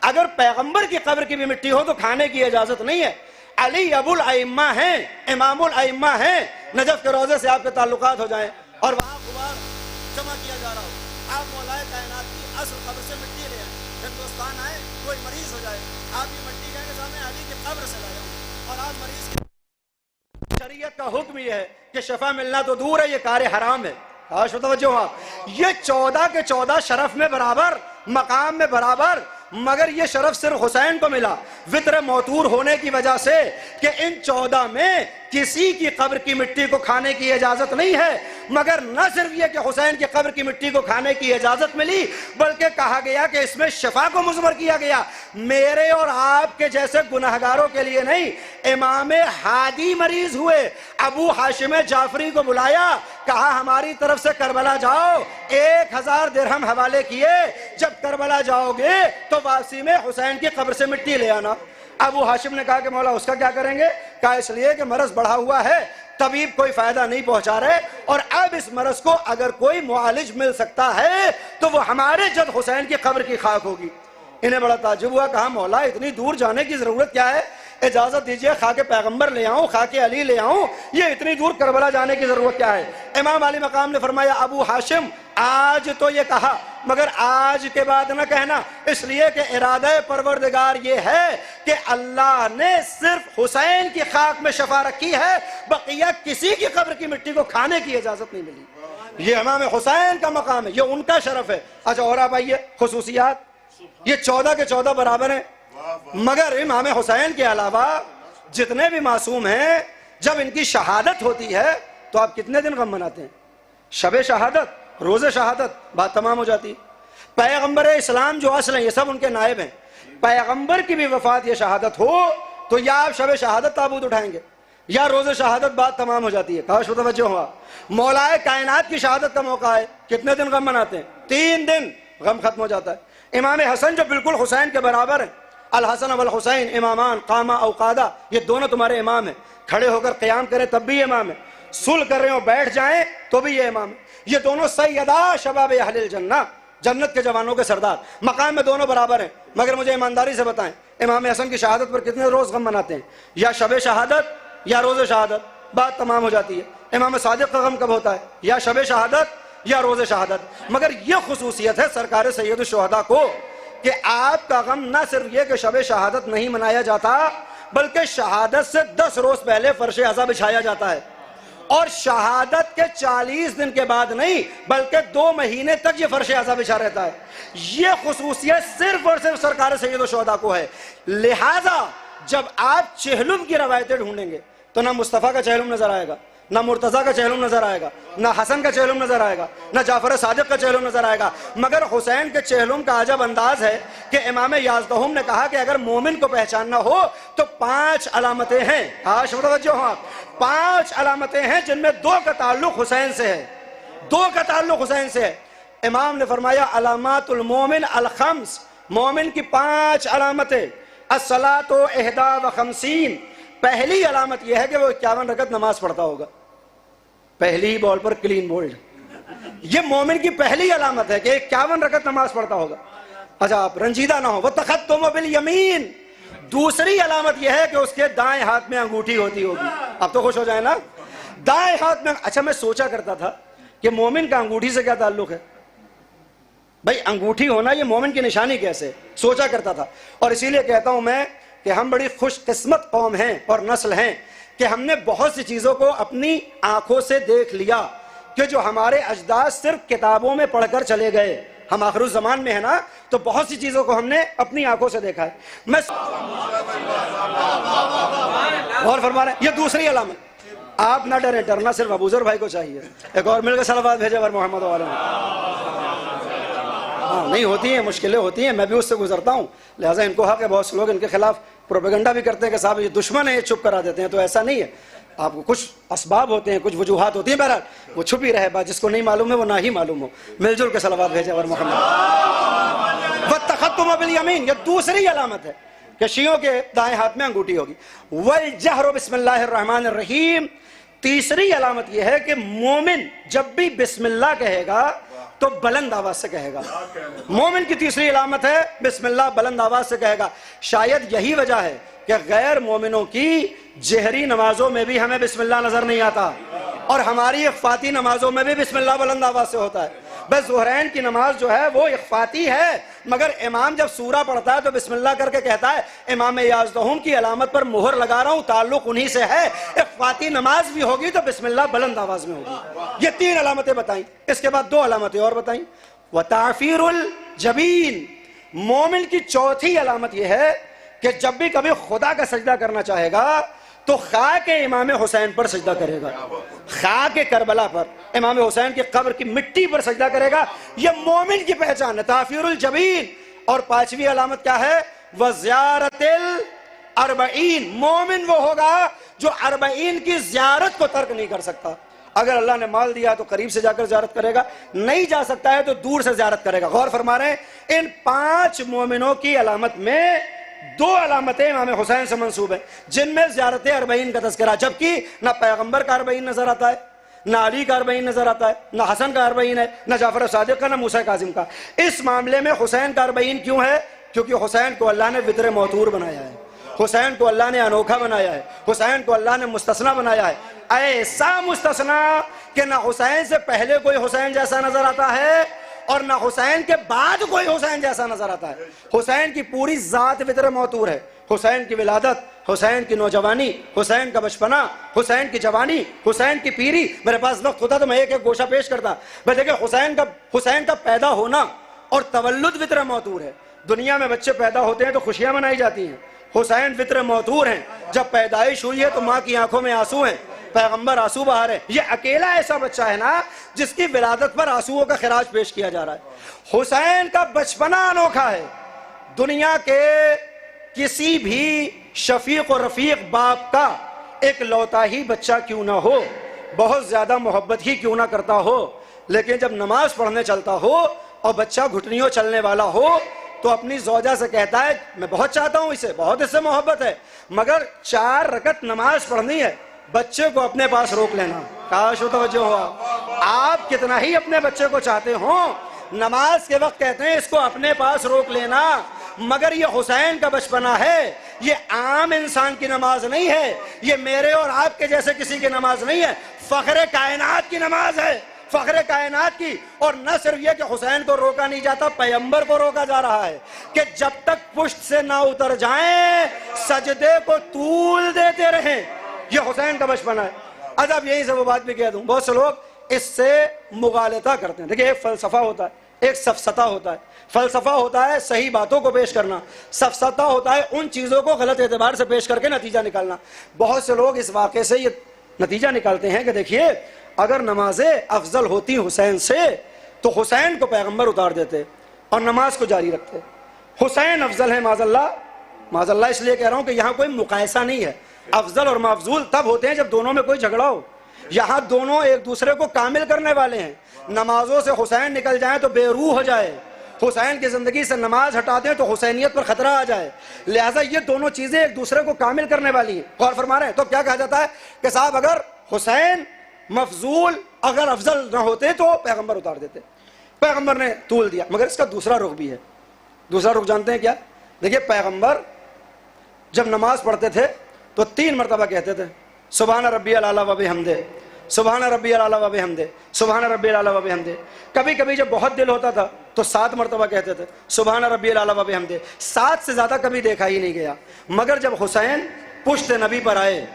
Speaker 6: अगर पैगंबर की कब्र की भी मिट्टी हो तो खाने की इजाजत नहीं है। अली अबुल अइम्मा हैं, इमामुल अइम्मा हैं, नजफ के रोजे से आपके ताल्लुकात हो जाएं और वहां गुबार जमा किया जा रहा हो, आप मौलाए कायनात की असल कब्र से मिट्टी ले आए, हिंदुस्तान आए, कोई मरीज हो जाए, आप ये मिट्टी कहेंगे सामने अली की कब्र से लाया और आप मरीज की। शरीयत का हुक्म यह है कि शफा मिलना तो दूर है, ये कार्य हराम है। हाँ तवज्जो आप, ये 14 के 14 शरफ में बराबर, मकाम में बराबर, मगर ये शरफ सिर्फ हुसैन को मिला वित्र मौतूर होने की वजह से कि इन 14 में किसी की कब्र की मिट्टी को खाने की इजाजत नहीं है। मगर न सिर्फ ये कि हुसैन की कब्र की मिट्टी को खाने की इजाजत मिली, बल्कि कहा गया कि इसमें शफा को मुज़मर किया गया। मेरे और आपके जैसे गुनहगारों के लिए नहीं, इमाम हादी मरीज हुए, अबू हाशिम जाफरी को बुलाया, कहा हमारी तरफ से करबला जाओ, 1000 दिरहम हवाले किए, जब करबला जाओगे तो वापसी में हुसैन की कब्र से मिट्टी ले आना। अबू हाशिम ने कहा कि मौला उसका क्या करेंगे? कहा इसलिए कि मरज बढ़ा हुआ है, तबीब कोई फायदा नहीं पहुंचा रहे, और अब इस मरज को अगर कोई मुआलिज मिल सकता है तो वो हमारे जद हुसैन की कब्र की खाक होगी। इन्हें बड़ा ताज्जुब हुआ, कहा मौला इतनी दूर जाने की जरूरत क्या है, इजाजत दीजिए खाके पैगंबर ले आऊं, खाके अली ले आऊं, ये इतनी दूर करबला जाने की जरूरत क्या है? इमाम अली मकाम ने फरमाया अबू हाशिम आज तो ये कहा, मगर आज के बाद न कहना, इसलिए कि इरादा परवरदिगार ये है कि अल्लाह ने सिर्फ हुसैन की खाक में शफा रखी है, बकिया किसी की कब्र की मिट्टी को खाने की इजाजत नहीं मिली। ये इमाम हुसैन का मकाम है, ये उनका शरफ है। अच्छा और आप आइए खुसूसियात, ये 14 के 14 बराबर हैं, मगर इमाम हुसैन के अलावा जितने भी मासूम हैं, जब इनकी शहादत होती है तो आप कितने दिन गम मनाते हैं? शब शहादत, रोज़े शहादत, बात तमाम हो जाती है। पैगंबर इस्लाम जो असल है ये सब उनके नायब हैं, पैगंबर की भी वफात ये शहादत हो तो या आप शब शहादत ताबूत उठाएंगे या रोज़े शहादत, बात तमाम हो जाती है। काश मुतवज्जो हुआ, मौलाए कायनात की शहादत का मौका है, कितने दिन गम मनाते हैं? 3 दिन, गम खत्म हो जाता है। इमाम हसन जो बिल्कुल हुसैन के बराबर है, अल हसन वल हुसैन इमामान कामा औकादा, ये दोनों तुम्हारे इमाम हैं, खड़े होकर क़याम करें तब भी इमाम है, सुल कर रहे हो बैठ जाएं तो भी ये इमाम है। ये दोनों सैयदा शबाब अहलिल जन्ना, जन्नत के जवानों के सरदार, मकाम में दोनों बराबर हैं। मगर मुझे ईमानदारी से बताएं, इमाम हसन की शहादत पर कितने रोज़ गम मनाते हैं? या शब शहादत या रोज़े शहादत, बात तमाम हो जाती है। इमाम सादिक का गम कब होता है? या शब शहादत या रोज़े शहादत। मगर यह खुसूसियत है सरकार सैयद शुहदा को कि आपका गम ना सिर्फ यह कि शब शहादत नहीं मनाया जाता, बल्कि शहादत से 10 रोज पहले फर्श अज़ा बिछाया जाता है, और शहादत के 40 दिन के बाद नहीं बल्कि 2 महीने तक ये फर्श अज़ा बिछा रहता है। ये खुसूसियत सिर्फ और सिर्फ सरकार सैयद शुहदा को है। लिहाजा जब आप चेहलुम की रवायतें ढूंढेंगे तो ना मुस्तफ़ा का चेहलुम नजर आएगा, ना मुर्तज़ा का चेहलुम नजर आएगा, ना हसन का चेहलुम नजर आएगा, ना जाफर सादिक का चेहलुम नजर आएगा। मगर हुसैन के चेहलुम का अजब अंदाज है कि इमाम याज़दहुम ने कहा कि अगर मोमिन को पहचानना हो तो 5 अलामतें हैं। आज मुतवज्जो हो आप, 5 अलामतें हैं जिनमें 2 का ताल्लुक हुसैन से है, 2 का ताल्लुक हुसैन से है। इमाम ने फरमाया अलामातुल मोमिन अल खम्स, मोमिन की 5 अलामतें, अस्सलातु इहदा व खमसीन, पहली अलामत यह है कि वो 51 रकत नमाज पढ़ता होगा, पहली ही बॉल पर क्लीन बोल्ड, ये मोमिन की पहली अलामत है कि 51 रकत नमाज पढ़ता होगा। अच्छा आप रंजीदा ना हो, वो तखत्तुम बिल यमीन, दूसरी अलामत यह है कि उसके दाएं हाथ में अंगूठी होती होगी। अब तो खुश हो जाए ना, दाएं हाथ में। अच्छा मैं सोचा करता था कि मोमिन का अंगूठी से क्या ताल्लुक है भाई, अंगूठी होना ये मोमिन की निशानी कैसे, सोचा करता था। और इसीलिए कहता हूं मैं कि हम बड़ी खुशकिस्मत कौम हैं और नस्ल हैं कि हमने बहुत सी चीज़ों को अपनी आंखों से देख लिया कि जो हमारे अजदाद सिर्फ किताबों में पढ़कर चले गए। हम आखिरुज़ ज़मान में है ना, तो बहुत सी चीज़ों को हमने अपनी आंखों से देखा है। मैं और फरमा रहे हैं, ये दूसरी अलामत। आप ना डरें, डरना सिर्फ अबूजर भाई को चाहिए। एक और मिलकर सलावत भेजे वर मोहम्मद वाले। हाँ नहीं होती हैं, मुश्किलें होती हैं, मैं भी उससे गुजरता हूँ, लिहाजा इनको हक है। बहुत से लोग इनके खिलाफ प्रोपेगेंडा भी करते हैं कि साहब ये दुश्मन है, ये चुप करा देते हैं। तो ऐसा नहीं है, आपको कुछ असबाब होते हैं, कुछ वजूहात होती हैं, बहरहाल वो छुप ही रहे, बात जिसको नहीं मालूम है वो ना ही मालूम हो। मिलजुल के सलावत भेजे वर मोहम्मद। व तखत्तुम बिल यमीन, ये दूसरी अलामत है कि शियों के दाएं हाथ में अंगूठी होगी। वल जहरु बिस्मिल्लाहिर रहमानिर रहीम, तीसरी अलामत यह है कि मोमिन जब भी बिस्मिल्लाह कहेगा तो बुलंद आवाज से कहेगा। मोमिन की तीसरी अलामत है बिस्मिल्लाह, बुलंद आवाज से कहेगा। शायद यही वजह है कि गैर मोमिनों की जहरी नमाजों में भी हमें बिस्मिल्लाह नजर नहीं आता, और हमारी इख्फाती नमाजों में भी बिस्मिल्लाह बुलंद आवाज से होता है। बस ज़ुहरैन की नमाज जो है वो इख्फाती है, मगर इमाम जब सूरा पढ़ता है तो बिस्मिल्लाह करके कहता है। इमाम याज़दहुम की अलामत पर मुहर लगा रहा हूं, ताल्लुक उन्हीं से है। इख्फाती नमाज भी होगी तो बिस्मिल्लाह बुलंद आवाज में होगी। ये 3 अलामतें बताई। इसके बाद 2 अलामतें और बताई। व ताफ़ीरुल जबीन, मोमिन की चौथी अलामत यह है कि जब भी कभी खुदा का सजदा करना चाहेगा तो खाके इमाम हुसैन पर सजदा करेगा, खाके करबला पर, इमाम हुसैन की कब्र की मिट्टी पर सजदा करेगा। यह मोमिन की पहचान है, ताफ़ीरुल जबीन। और 5वीं अलामत क्या है? व ज़ियारतिल अर्बईन, मोमिन वो होगा जो 40 की ज़ियारत को तर्क नहीं कर सकता। अगर अल्लाह ने माल दिया तो करीब से जाकर ज़ियारत करेगा, नहीं जा सकता है तो दूर से ज़ियारत करेगा। गौर फरमा रहे हैं, इन 5 मोमिनों की अलामत में दो अलामतें इमाम हुसैन से मंसूब है, जिनमें ज़ियारत अरबईन का तज़किरा, जबकि ना पैगंबर का अरबईन नजर आता है, ना अली का अरबईन नजर आता है, ना हसन का अरबईन है, ना जाफर सादिक का, ना मूसा काजिम का। इस मामले में हुसैन का अरबईन क्यों है? क्योंकि हुसैन को अल्लाह ने वितर मौतूर बनाया है, हुसैन को अल्लाह ने अनोखा बनाया है, हुसैन को अल्लाह ने मुस्तस्ना बनाया है, ऐसा मुस्तस्ना कि ना हुसैन से पहले कोई हुसैन जैसा नजर आता है और ना हुसैन के बाद कोई हुसैन जैसा नजर आता है। हुसैन की पूरी जात वितर मौतूर है, हुसैन की विलादत, हुसैन की नौजवानी, हुसैन का बचपना, हुसैन की जवानी, हुसैन की पीरी। मेरे पास वक्त होता तो मैं एक एक गोशा पेश करता। मैं देखिए हुसैन का पैदा होना और तवल्लुद वितर मौतूर है। दुनिया में बच्चे पैदा होते हैं तो खुशियां मनाई जाती हैं, हुसैन वितर मौतूर हैं। जब पैदाइश हुई है तो माँ की आंखों में आंसू हैं, पैगंबर आंसू बहा रहे। ये अकेला ऐसा बच्चा है ना जिसकी विलादत पर आंसुओं का खिराज पेश किया जा रहा है। हुसैन का बचपना अनोखा है। दुनिया के किसी भी शफीक और रफीक बाप का एक लौता ही बच्चा क्यों ना हो, बहुत ज्यादा मोहब्बत ही क्यों ना करता हो, लेकिन जब नमाज पढ़ने चलता हो और बच्चा घुटनियों चलने वाला हो तो अपनी ज़ौजा से कहता है मैं बहुत चाहता हूं इसे, बहुत इससे मोहब्बत है, मगर 4 रकत नमाज पढ़नी है, बच्चे को अपने पास रोक लेना। काश हो तवज्जो हो, आप कितना ही अपने बच्चे को चाहते हो, नमाज के वक्त कहते हैं इसको अपने पास रोक लेना। मगर ये हुसैन का बचपना है, ये आम इंसान की नमाज नहीं है, ये मेरे और आपके जैसे किसी की नमाज नहीं है, फख्रे कायनात की नमाज है, फख्रे कायनात की। और न सिर्फ यह कि हुसैन को रोका नहीं जाता, पैगंबर को रोका जा रहा है कि जब तक पुश्त से ना उतर जाएं सजदे को तूल देते रहें। यह हुसैन का बचपना है। अब यही से वो बात भी कह दूं, बहुत से लोग इससे मुगालता करते हैं। देखिए, एक फलसफा होता है, एक सफसता होता है। फलसफा होता है सही बातों को पेश करना, सफसता होता है उन चीजों को गलत एतबार से पेश करके नतीजा निकालना। बहुत से लोग इस वाक़े से ये नतीजा निकालते हैं कि देखिए, अगर नमाजें अफजल होती हुसैन से तो हुसैन को पैगंबर उतार देते और नमाज को जारी रखते। हुसैन अफजल है माज़अल्लाह, माज़अल्लाह इसलिए कह रहा हूं कि यहां कोई मुकायसा नहीं है। अफजल और मफजूल तब होते हैं जब दोनों में कोई झगड़ा हो। यहां दोनों एक दूसरे को कामिल करने वाले हैं। नमाजों से हुसैन निकल जाए तो बेरूह हो जाए, हुसैन की जिंदगी से नमाज हटा दें तो हुसैनियत पर खतरा आ जाए। लिहाजा ये दोनों चीजें एक दूसरे को कामिल करने वाली हैं। गौर फरमा रहे हैं। तो क्या कहा जाता है कि साहब अगर हुसैन मफजूल अगर अफजल न होते तो पैगंबर उतार देते। पैगंबर ने तूल दिया, मगर इसका दूसरा रुख भी है। दूसरा रुख जानते हैं क्या? देखिए, पैगंबर जब नमाज पढ़ते थे तो 3 मरतबा कहते थे सुबहान रब्बियल आला व बिहम्दे, सुबहान रब्बियल आला व बिहम्दे, सुबहान रब्बियल आला व बिहम्दे। कभी कभी जब बहुत दिल होता था तो 7 मरतबा कहते थे सुबहान रब्बियल आला व बिहम्दे। 7 से ज्यादा कभी देखा ही नहीं गया। मगर जब हुसैन पुश्त नबी पर आए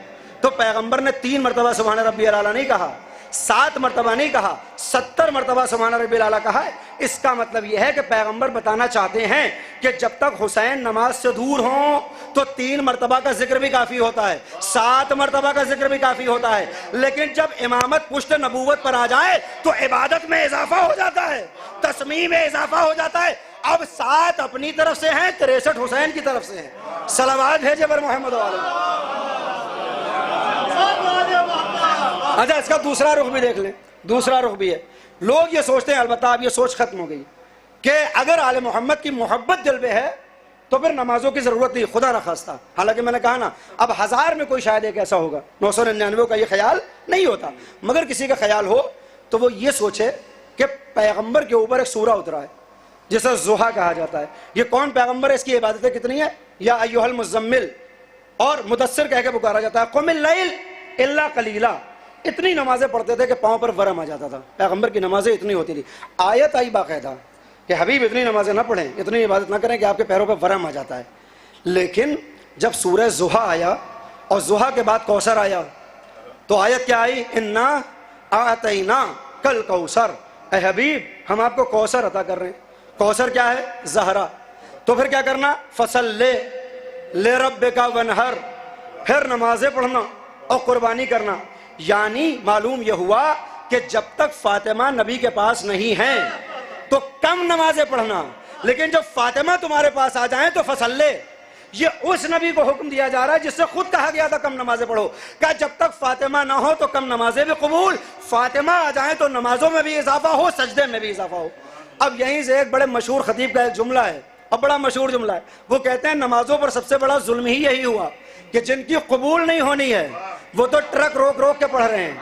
Speaker 6: तो पैगंबर ने 3 मरतबा सुबहान रब्बियल आला नहीं कहा, 7 मरतबा नहीं कहा, 70 मरतबा सुबहान रब्बियल आला कहा है। इसका मतलब यह है कि पैगंबर बताना चाहते हैं कि जब तक हुसैन नमाज से दूर हो तो 3 मरतबा का जिक्र भी काफी होता है, 7 मरतबा का जिक्र भी काफी होता है। लेकिन जब इमामत पुश्त नबूवत पर आ जाए तो इबादत में इजाफा हो जाता है, तस्मीम में इजाफा हो जाता है। अब 7 अपनी तरफ से हैं, 63 हुसैन की तरफ से हैं। सलावत भेजे पर मोहम्मद वाले। अच्छा, इसका दूसरा रुख भी देख लें। दूसरा रुख भी है। लोग ये सोचते हैं, अलबत्ता अब ये सोच खत्म हो गई कि अगर आले मोहम्मद की मोहब्बत दिल में है तो फिर नमाजों की जरूरत नहीं, खुदा न खास्ता। हालांकि मैंने कहा ना, अब 1000 में कोई शायद एक ऐसा होगा, 999 का ये ख्याल नहीं होता। मगर किसी का ख्याल हो तो वो ये सोचे कि पैगंबर के ऊपर एक सूरा उतरा है जिसे ज़ुहा कहा जाता है। ये कौन पैगंबर है, इसकी इबादतें कितनी है? या अय्युहल मुज़म्मिल और मुदस्सिर कह के पुकारा जाता है, क़ुमिल लैल इल्ला क़लीला। इतनी नमाजें पढ़ते थे कि पाँव पर वरम आ जाता था। पैगंबर की नमाजें इतनी होती थी। आयत आई बाकायदा कि हबीब इतनी नमाजें ना पढ़ें, इतनी इबादत ना करें कि आपके पैरों पर वरम आ जाता है। लेकिन जब सूरह ज़ुहा आया और ज़ुहा के बाद कौसर आया तो आयत क्या आई? इन्ना आतैना कल कौसर, ए हबीब हम आपको कौसर अता कर रहे हैं। कौसर क्या है? ज़हरा। तो फिर क्या करना? फसल ले रब्बिका वनहर, फिर नमाजें पढ़ना और कुर्बानी करना। यानी मालूम यह हुआ कि जब तक फातिमा नबी के पास नहीं है तो कम नमाजें पढ़ना, लेकिन जब फातिमा तुम्हारे पास आ जाए तो फसल्ले। ये उस नबी को हुक्म दिया जा रहा है जिससे खुद कहा गया था कम नमाजें पढ़ो। क्या जब तक फातिमा ना हो तो कम नमाजें भी कबूल, फातिमा आ जाए तो नमाजों में भी इजाफा हो, सजदे में भी इजाफा हो। अब यहीं से एक बड़े मशहूर खतीब का एक जुमला है, अब बड़ा मशहूर जुमला है, वो कहते हैं नमाजों पर सबसे बड़ा जुल्म ही यही हुआ कि जिनकी कबूल नहीं होनी है वो तो ट्रक रोक रोक के पढ़ रहे हैं,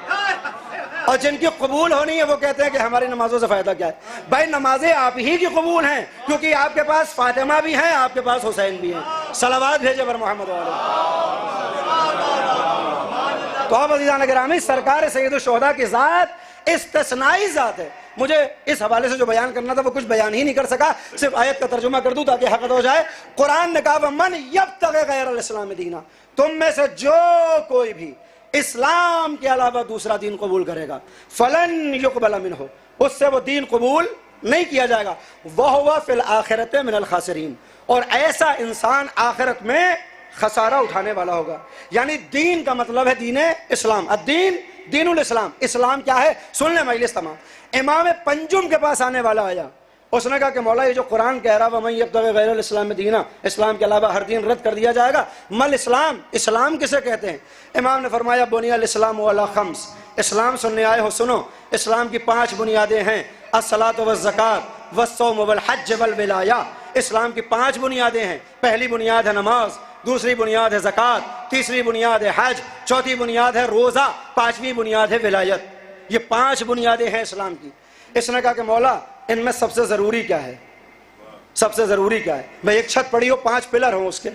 Speaker 6: और जिनकी कबूल होनी है वो कहते हैं कि हमारी नमाजों से फायदा क्या है। भाई नमाजें आप ही की कबूल हैं, क्योंकि आपके पास फातिमा भी हैं, आपके पास हुसैन भी हैं। सलावत भेजे पर मोहम्मद वाले। तो अब अज़ीज़ान गिरामी, सरकार सैयदुल शुहदा की ज़ात इस्तिस्नाई ज़ात है। मुझे इस हवाले से जो बयान करना था वो कुछ बयान ही नहीं कर सका, सिर्फ आयत का तर्जुमा कर दूं ताकि हक हो जाए। कुरान ने कहा मन यब्तग़ी गैरल इस्लाम दीना, तुम में से जो कोई भी इस्लाम के अलावा दूसरा दीन कबूल करेगा फलन युक़बल मिन्हु, उससे वो दीन कबूल नहीं किया जाएगा। वहुव फिल आखिरत मिनल खासिरीन, और ऐसा इंसान आखिरत में खसारा उठाने वाला होगा। यानी दीन का मतलब है दीन इस्लाम। अद्दीन दीनुल इस्लाम, इस्लाम क्या है सुन ले मजलिस तमाम। इमाम पंजुम के पास आने वाला आया, उसने कहा कि मौला ये जो कुरान कह रहा है वमन यब्तग़ी गैरल इस्लाम दीना, इस्लाम के अलावा हर दीन रद्द कर दिया जाएगा, मल इस्लाम, इस्लाम किसे कहते हैं? इमाम ने फरमाया बुनियल इस्लाम अला खम्स, इस्लाम सुनने आए हो सुनो, इस्लाम की 5 बुनियादें हैं, अस्सलात व ज़कात व सौम वल हज वल विलाया। इस्लाम की 5 बुनियादें हैं। पहली बुनियाद है नमाज, दूसरी बुनियाद है ज़कात, तीसरी बुनियाद है हज, चौथी बुनियाद है रोज़ा, 5वीं बुनियाद है विलायत। ये 5 बुनियादें हैं इस्लाम की। इसने कहा कि मौला इनमें सबसे ज़रूरी क्या है? सबसे ज़रूरी क्या है? भाई एक छत पड़ी हो, 5 पिलर हों उसके,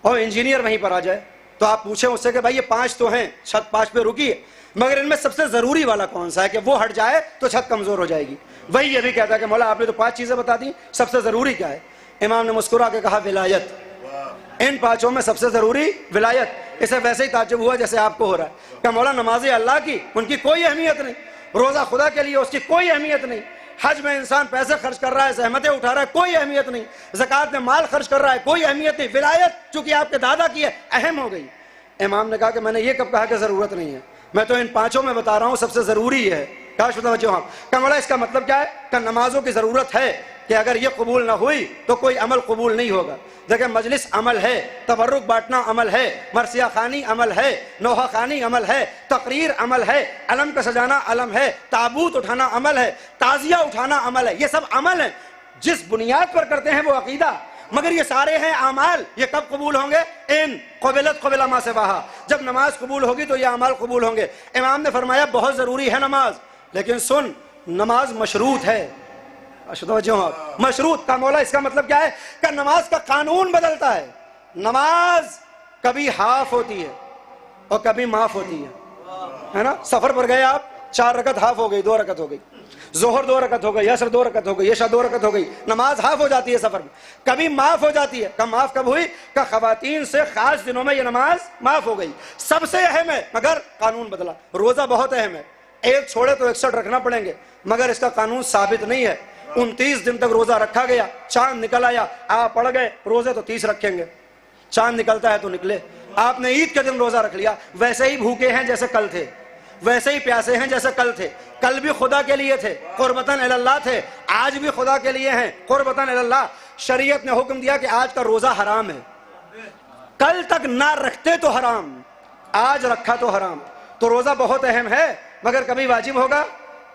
Speaker 6: और इंजीनियर वहीं पर आ जाए तो आप पूछें उससे कि भाई ये 5 तो हैं, छत 5 पे रुकी है, मगर इनमें सबसे ज़रूरी वाला कौन सा है कि वो हट जाए तो छत कमज़ोर हो जाएगी। वही ये भी कहता है कि मौला आपने तो 5 चीज़ें बता दी, सबसे ज़रूरी क्या है? इमाम ने मुस्कुरा के कहा विलायत। इन 5 में सबसे ज़रूरी विलायत। इसे वैसे ही ताज्जुब हुआ जैसे आपको हो रहा है कि मौला नमाज़ें अल्लाह की, उनकी कोई अहमियत नहीं, रोज़ा खुदा के लिए, उसकी कोई अहमियत नहीं, हज में इंसान पैसे खर्च कर रहा है, सहमतें उठा रहा है, कोई अहमियत नहीं, ज़कात में माल खर्च कर रहा है, कोई अहमियत नहीं, विलायत चूंकि आपके दादा की है अहम हो गई। इमाम ने कहा कि मैंने ये कब कहा कि ज़रूरत नहीं है, मैं तो इन 5 में बता रहा हूँ सबसे ज़रूरी है। काश बताओ हाँ क्या मौला इसका मतलब क्या है? कि नमाजों की ज़रूरत है कि अगर ये कबूल ना हुई तो कोई अमल कबूल नहीं होगा। देखिए मजलिस अमल है, तबर्रुक बांटना अमल है, मरसिया खानी अमल है, नोहा खानी अमल है, तकरीर अमल है, अलम का सजाना अलम है, ताबूत उठाना अमल है, ताजिया उठाना अमल है। ये सब अमल है, जिस बुनियाद पर करते हैं वो अकीदा, मगर ये सारे हैं अमाल। ये कब कबूल होंगे? इन क़बिलत क़बिला मा से वहा, जब नमाज कबूल होगी तो ये अमाल कबूल होंगे। इमाम ने फरमाया बहुत ज़रूरी है नमाज, लेकिन सुन नमाज मशरूत है। मशरूत का मौला इसका मतलब क्या है? कि नमाज का कानून बदलता है। नमाज कभी हाफ होती है और कभी माफ होती है ना? सफर पर गए आप, 4 रकत हाफ हो गई, 2 रकत हो गई, जोहर 2 रकत हो गई, असर 2 रकत हो गई, इशा 2 रकत हो गई, नमाज हाफ हो जाती है सफर में। कभी माफ हो जाती है। कब माफ कब हुई? का खवातीन से खास दिनों में ये नमाज माफ हो गई। सबसे अहम है, मगर कानून बदला। रोजा बहुत अहम है, एक छोड़े तो 61 रखना पड़ेंगे, मगर इसका कानून साबित नहीं है। 29 दिन तक रोजा रखा गया, चांद निकल आया, आप पड़ गए, रोजे तो 30 रखेंगे, चांद निकलता है तो निकले। आपने ईद के दिन रोजा रख लिया, वैसे ही भूखे हैं जैसे कल थे, वैसे ही प्यासे हैं जैसे कल थे। कल भी खुदा के लिए थे, कुर्बतन इलल्लाह थे, आज भी खुदा के लिए हैं, कुर्बतन इलल्लाह। शरीयत ने हुक्म दिया कि आज का रोजा हराम है, कल तक ना रखते तो हराम, आज रखा तो हराम। तो रोजा बहुत अहम है, मगर कभी वाजिब होगा,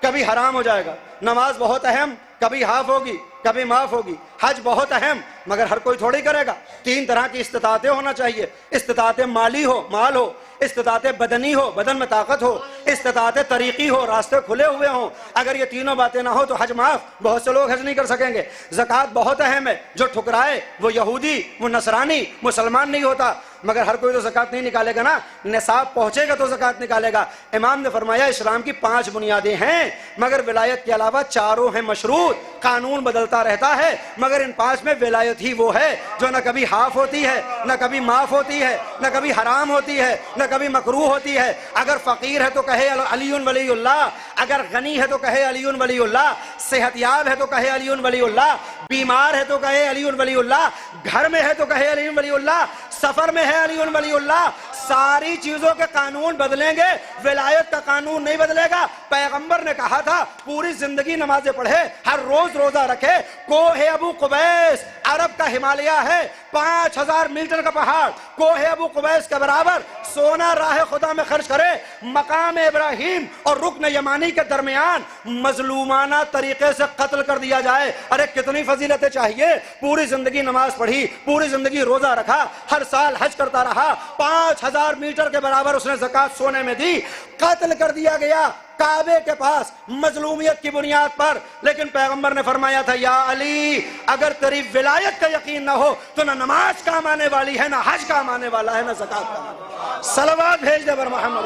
Speaker 6: कभी हराम हो जाएगा। नमाज बहुत अहम, कभी हाफ होगी, कभी माफ होगी। हज बहुत अहम, मगर हर कोई थोड़ी करेगा। 3 तरह की इस्तिताअतें होना चाहिए। इस्तिताअत माली हो, माल हो, इस्तिताअत बदनी हो, बदन में ताकत हो, इस्तिताअत तरीकी हो, रास्ते खुले हुए हों। अगर ये तीनों बातें ना हो तो हज माफ। बहुत से लोग हज नहीं कर सकेंगे। ज़कात बहुत अहम है, जो ठुकराए वो यहूदी, वो नसरानी, मुसलमान नहीं होता। मगर हर कोई तो ज़कात नहीं निकालेगा ना, निसाब पहुंचेगा तो ज़कात निकालेगा। इमाम ने फरमाया इस्लाम की 5 बुनियादें हैं, मगर विलायत के अलावा 4 हैं मशरूत। कानून बदलता रहता है, मगर इन 5 में विलायत ही वो है जो न कभी हाफ होती है, न कभी माफ होती है, न कभी हराम होती है, न कभी मकरूह होती है। अगर फ़कीर है तो कहे अलीउन वलीउल्लाह, अगर गनी है तो कहे अलीउन वलीउल्लाह, सेहतयाब है तो कहे अलीउन वलीउल्लाह, बीमार है तो कहे अलीउन वलीउल्लाह, घर में है तो कहे अलीउन वलीउल्लाह, सफर में है अलीउन वलीउल्लाह। सारी चीजों के कानून बदलेंगे, विलायत का कानून नहीं बदलेगा। पैगंबर ने कहा था पूरी जिंदगी नमाजें पढ़े, हर रोज रोजा रखे। कोहे अबू कुबैस अरब का हिमालय है, 5000 मीटर का पहाड़, कोहे अबू कुबैस के बराबर सोना राह खुदा में खर्च करे। मकाम इब्राहिम और रुकन यमानी के दरमियान मजलूमाना तरीके से कत्ल कर दिया जाए। अरे कितनी फजीलतें चाहिए। पूरी जिंदगी नमाज पढ़ी, पूरी जिंदगी रोजा रखा, हर साल हज करता रहा, 5000 मीटर के बराबर उसने ज़कात सोने में दी, कत्ल कर दिया गया काबे के पास मजलूमियत की बुनियाद पर। लेकिन पैगंबर ने फरमाया था, या अली, अगर तेरी विलायत का यकीन ना हो तो ना नमाज काम आने वाली है, ना हज काम आने वाला है, ना ज़कात काम। सलवात भेज दे बर मोहम्मद।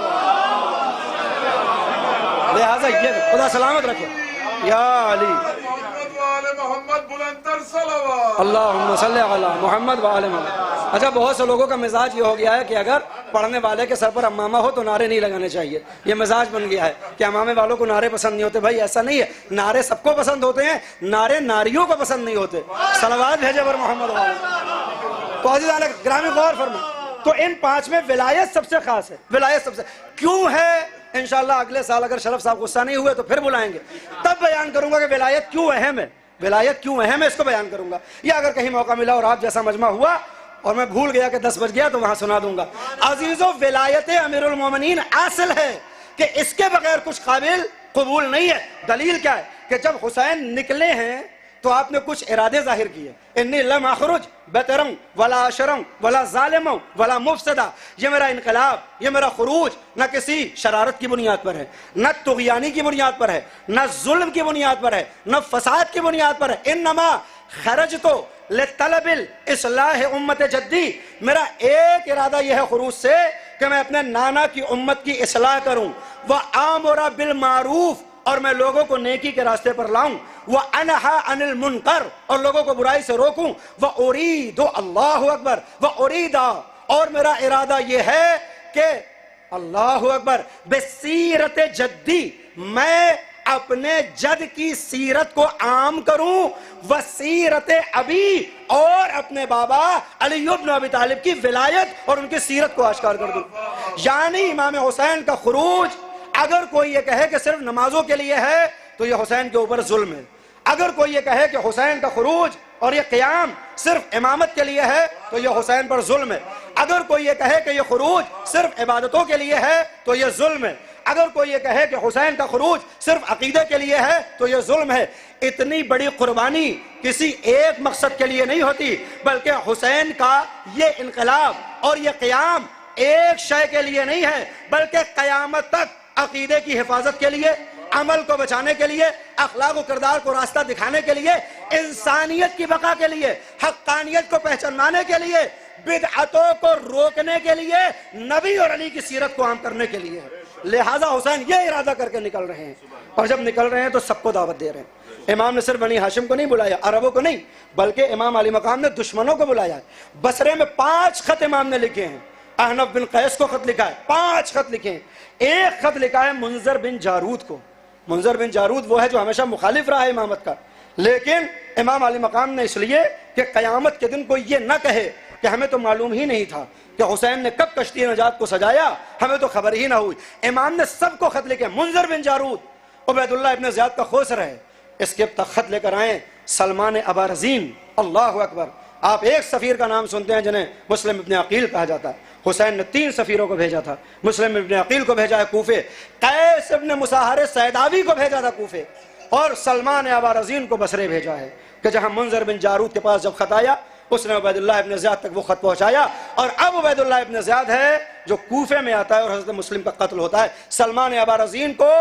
Speaker 6: लिहाजा ये खुदा सलामत रखे। या अली अल्लाहुम्मा सल्ली अला मोहम्मद व आले मोहम्मद। अच्छा, बहुत से लोगों का मिजाज ये हो गया है कि अगर पढ़ने वाले के सर पर अम्मामा हो तो नारे नहीं लगाने चाहिए। ये मिजाज बन गया है कि अम्मामे वालों को नारे पसंद नहीं होते। भाई ऐसा नहीं है, नारे सबको पसंद होते हैं, नारे नारियों को पसंद नहीं होते। सलवात भेजे बर मोहम्मद वाले। तो अज़ीज़ान ग्रामी गौर फरमाएं, तो इन 5 में विलायत सबसे खास है। विलायत सबसे क्यों है? इंशाअल्लाह अगले साल अगर शरफ साहब गुस्सा नहीं हुए तो फिर बुलाएंगे, तब बयान करूंगा कि विलायत क्यों अहम है। विलायत क्यों अहम है इसको बयान करूंगा। या अगर कहीं मौका मिला और आप जैसा मजमा हुआ और मैं भूल गया कि 10 बज गया तो वहां सुना दूंगा। अजीजों, विलायत अमीरुल मोमिनीन असल है कि इसके बगैर कुछ काबिल कबूल नहीं है। दलील क्या है कि जब हुसैन निकले हैं तो आपने कुछ इरादे जाहिर किए। इन्नी लम अखरुज बेतरंग वला अशरंग वला जालिम वला मुफसदा। ये मेरा इनकलाब, ये मेरा खुरूज न किसी शरारत की बुनियाद पर है, न तुग़यानी की बुनियाद पर है, न जुल्म की बुनियाद पर है, न फसाद की बुनियाद पर है। इन्नमा खरज तो ले तलबिल इस्लाह उम्मत जद्दी। मेरा एक इरादा यह है खुरूज से कि मैं अपने नाना की उम्मत की इस्लाह करूं। वह आमुरा बिल मारूफ, और मैं लोगों को नेकी के रास्ते पर लाऊं। वह अनहा अनिल मुनकर, और लोगों को बुराई से रोकूं। वह उरीदो अल्लाहु अकबर वह उरीदा, और मेरा इरादा यह है कि अल्लाहु अकबर बेसीरत जद्दी, मैं अपने जद की सीरत को आम करूं। वसीरत अबी, और अपने बाबा अली इब्न अबी तालिब की विलायत और उनकी सीरत को आश्कार कर दूं। यानी इमाम हुसैन का खुरूज, अगर कोई ये कहे कि सिर्फ नमाजों के लिए है तो ये हुसैन के ऊपर जुल्म है। अगर कोई ये कहे कि हुसैन का खुरूज और ये क़याम सिर्फ इमामत के लिए है तो ये हुसैन पर जुल्म है। अगर कोई ये कहे कि ये खुरूज सिर्फ इबादतों के लिए है तो ये जुल्म है। अगर कोई ये कहे कि हुसैन का खुरूज सिर्फ अकीदे के लिए है तो ये जुल्म है। इतनी बड़ी कुर्बानी किसी एक मकसद के लिए नहीं होती, बल्कि हुसैन का ये इनकलाब और ये क़याम एक शय के लिए नहीं है, बल्कि क़यामत तक अकीदे की हिफाजत के लिए, अमल को बचाने के लिए, अखलाक और किरदार को रास्ता दिखाने के लिए, इंसानियत की बका के लिए, हक्कानियत को पहचानने के लिए, बिदअतों को रोकने के लिए, नबी और अली की सीरत को आम करने के लिए। लिहाजा हुसैन ये इरादा करके निकल रहे हैं, और जब निकल रहे हैं तो सबको दावत दे रहे हैं। इमाम ने सिर्फ बनी हाशिम को नहीं बुलाया, अरबों को नहीं, बल्कि इमाम अली मकाम ने दुश्मनों को बुलाया है। बसरे में 5 खत इमाम ने लिखे हैं। अहनफ बिन कैस को खत लिखा है, 5 खत लिखे हैं। एक खत लिखा है मुंजर बिन जारूद को। मुंजर बिन जारूद वो है जो हमेशा मुखालिफ रहा है इमामत का, लेकिन इमाम अली मकाम ने इसलिए कि क़यामत के दिन कोई ये ना कहे कि हमें तो मालूम ही नहीं था कि हुसैन ने कब कश्ती नजात को सजाया, हमें तो खबर ही ना हुई। इमाम ने सबको खत लिखे। मुंजर बिन जारूद उबैदुल्लाह इब्न ज़ियाद का खोसर है, इसके तक खत लेकर आए सलमान अबारजीन। अल्लाहु अकबर। आप एक सफ़ीर का नाम सुनते हैं जिन्हें मुस्लिम इब्न अकील कहा जाता है। हुसैन ने 3 सफ़ीरों को भेजा था। मुस्लिम इब्न अकील को भेजा है कूफे, कैस इब्न मुसाहर सैदावी को भेजा था कूफे, और सलमान अबारजीन को बसरे भेजा है कि जहां मुंजर बिन जारूद के पास जब खत आया उसने उबैदुल्लाह इब्न ज़ियाद तक वो खत पहुंचाया, और अब उबैदुल्लाह इब्न ज़ियाद है जो कूफे में आता है और हज़रत मुस्लिम का कत्ल होता है। सलमान अबारजीन को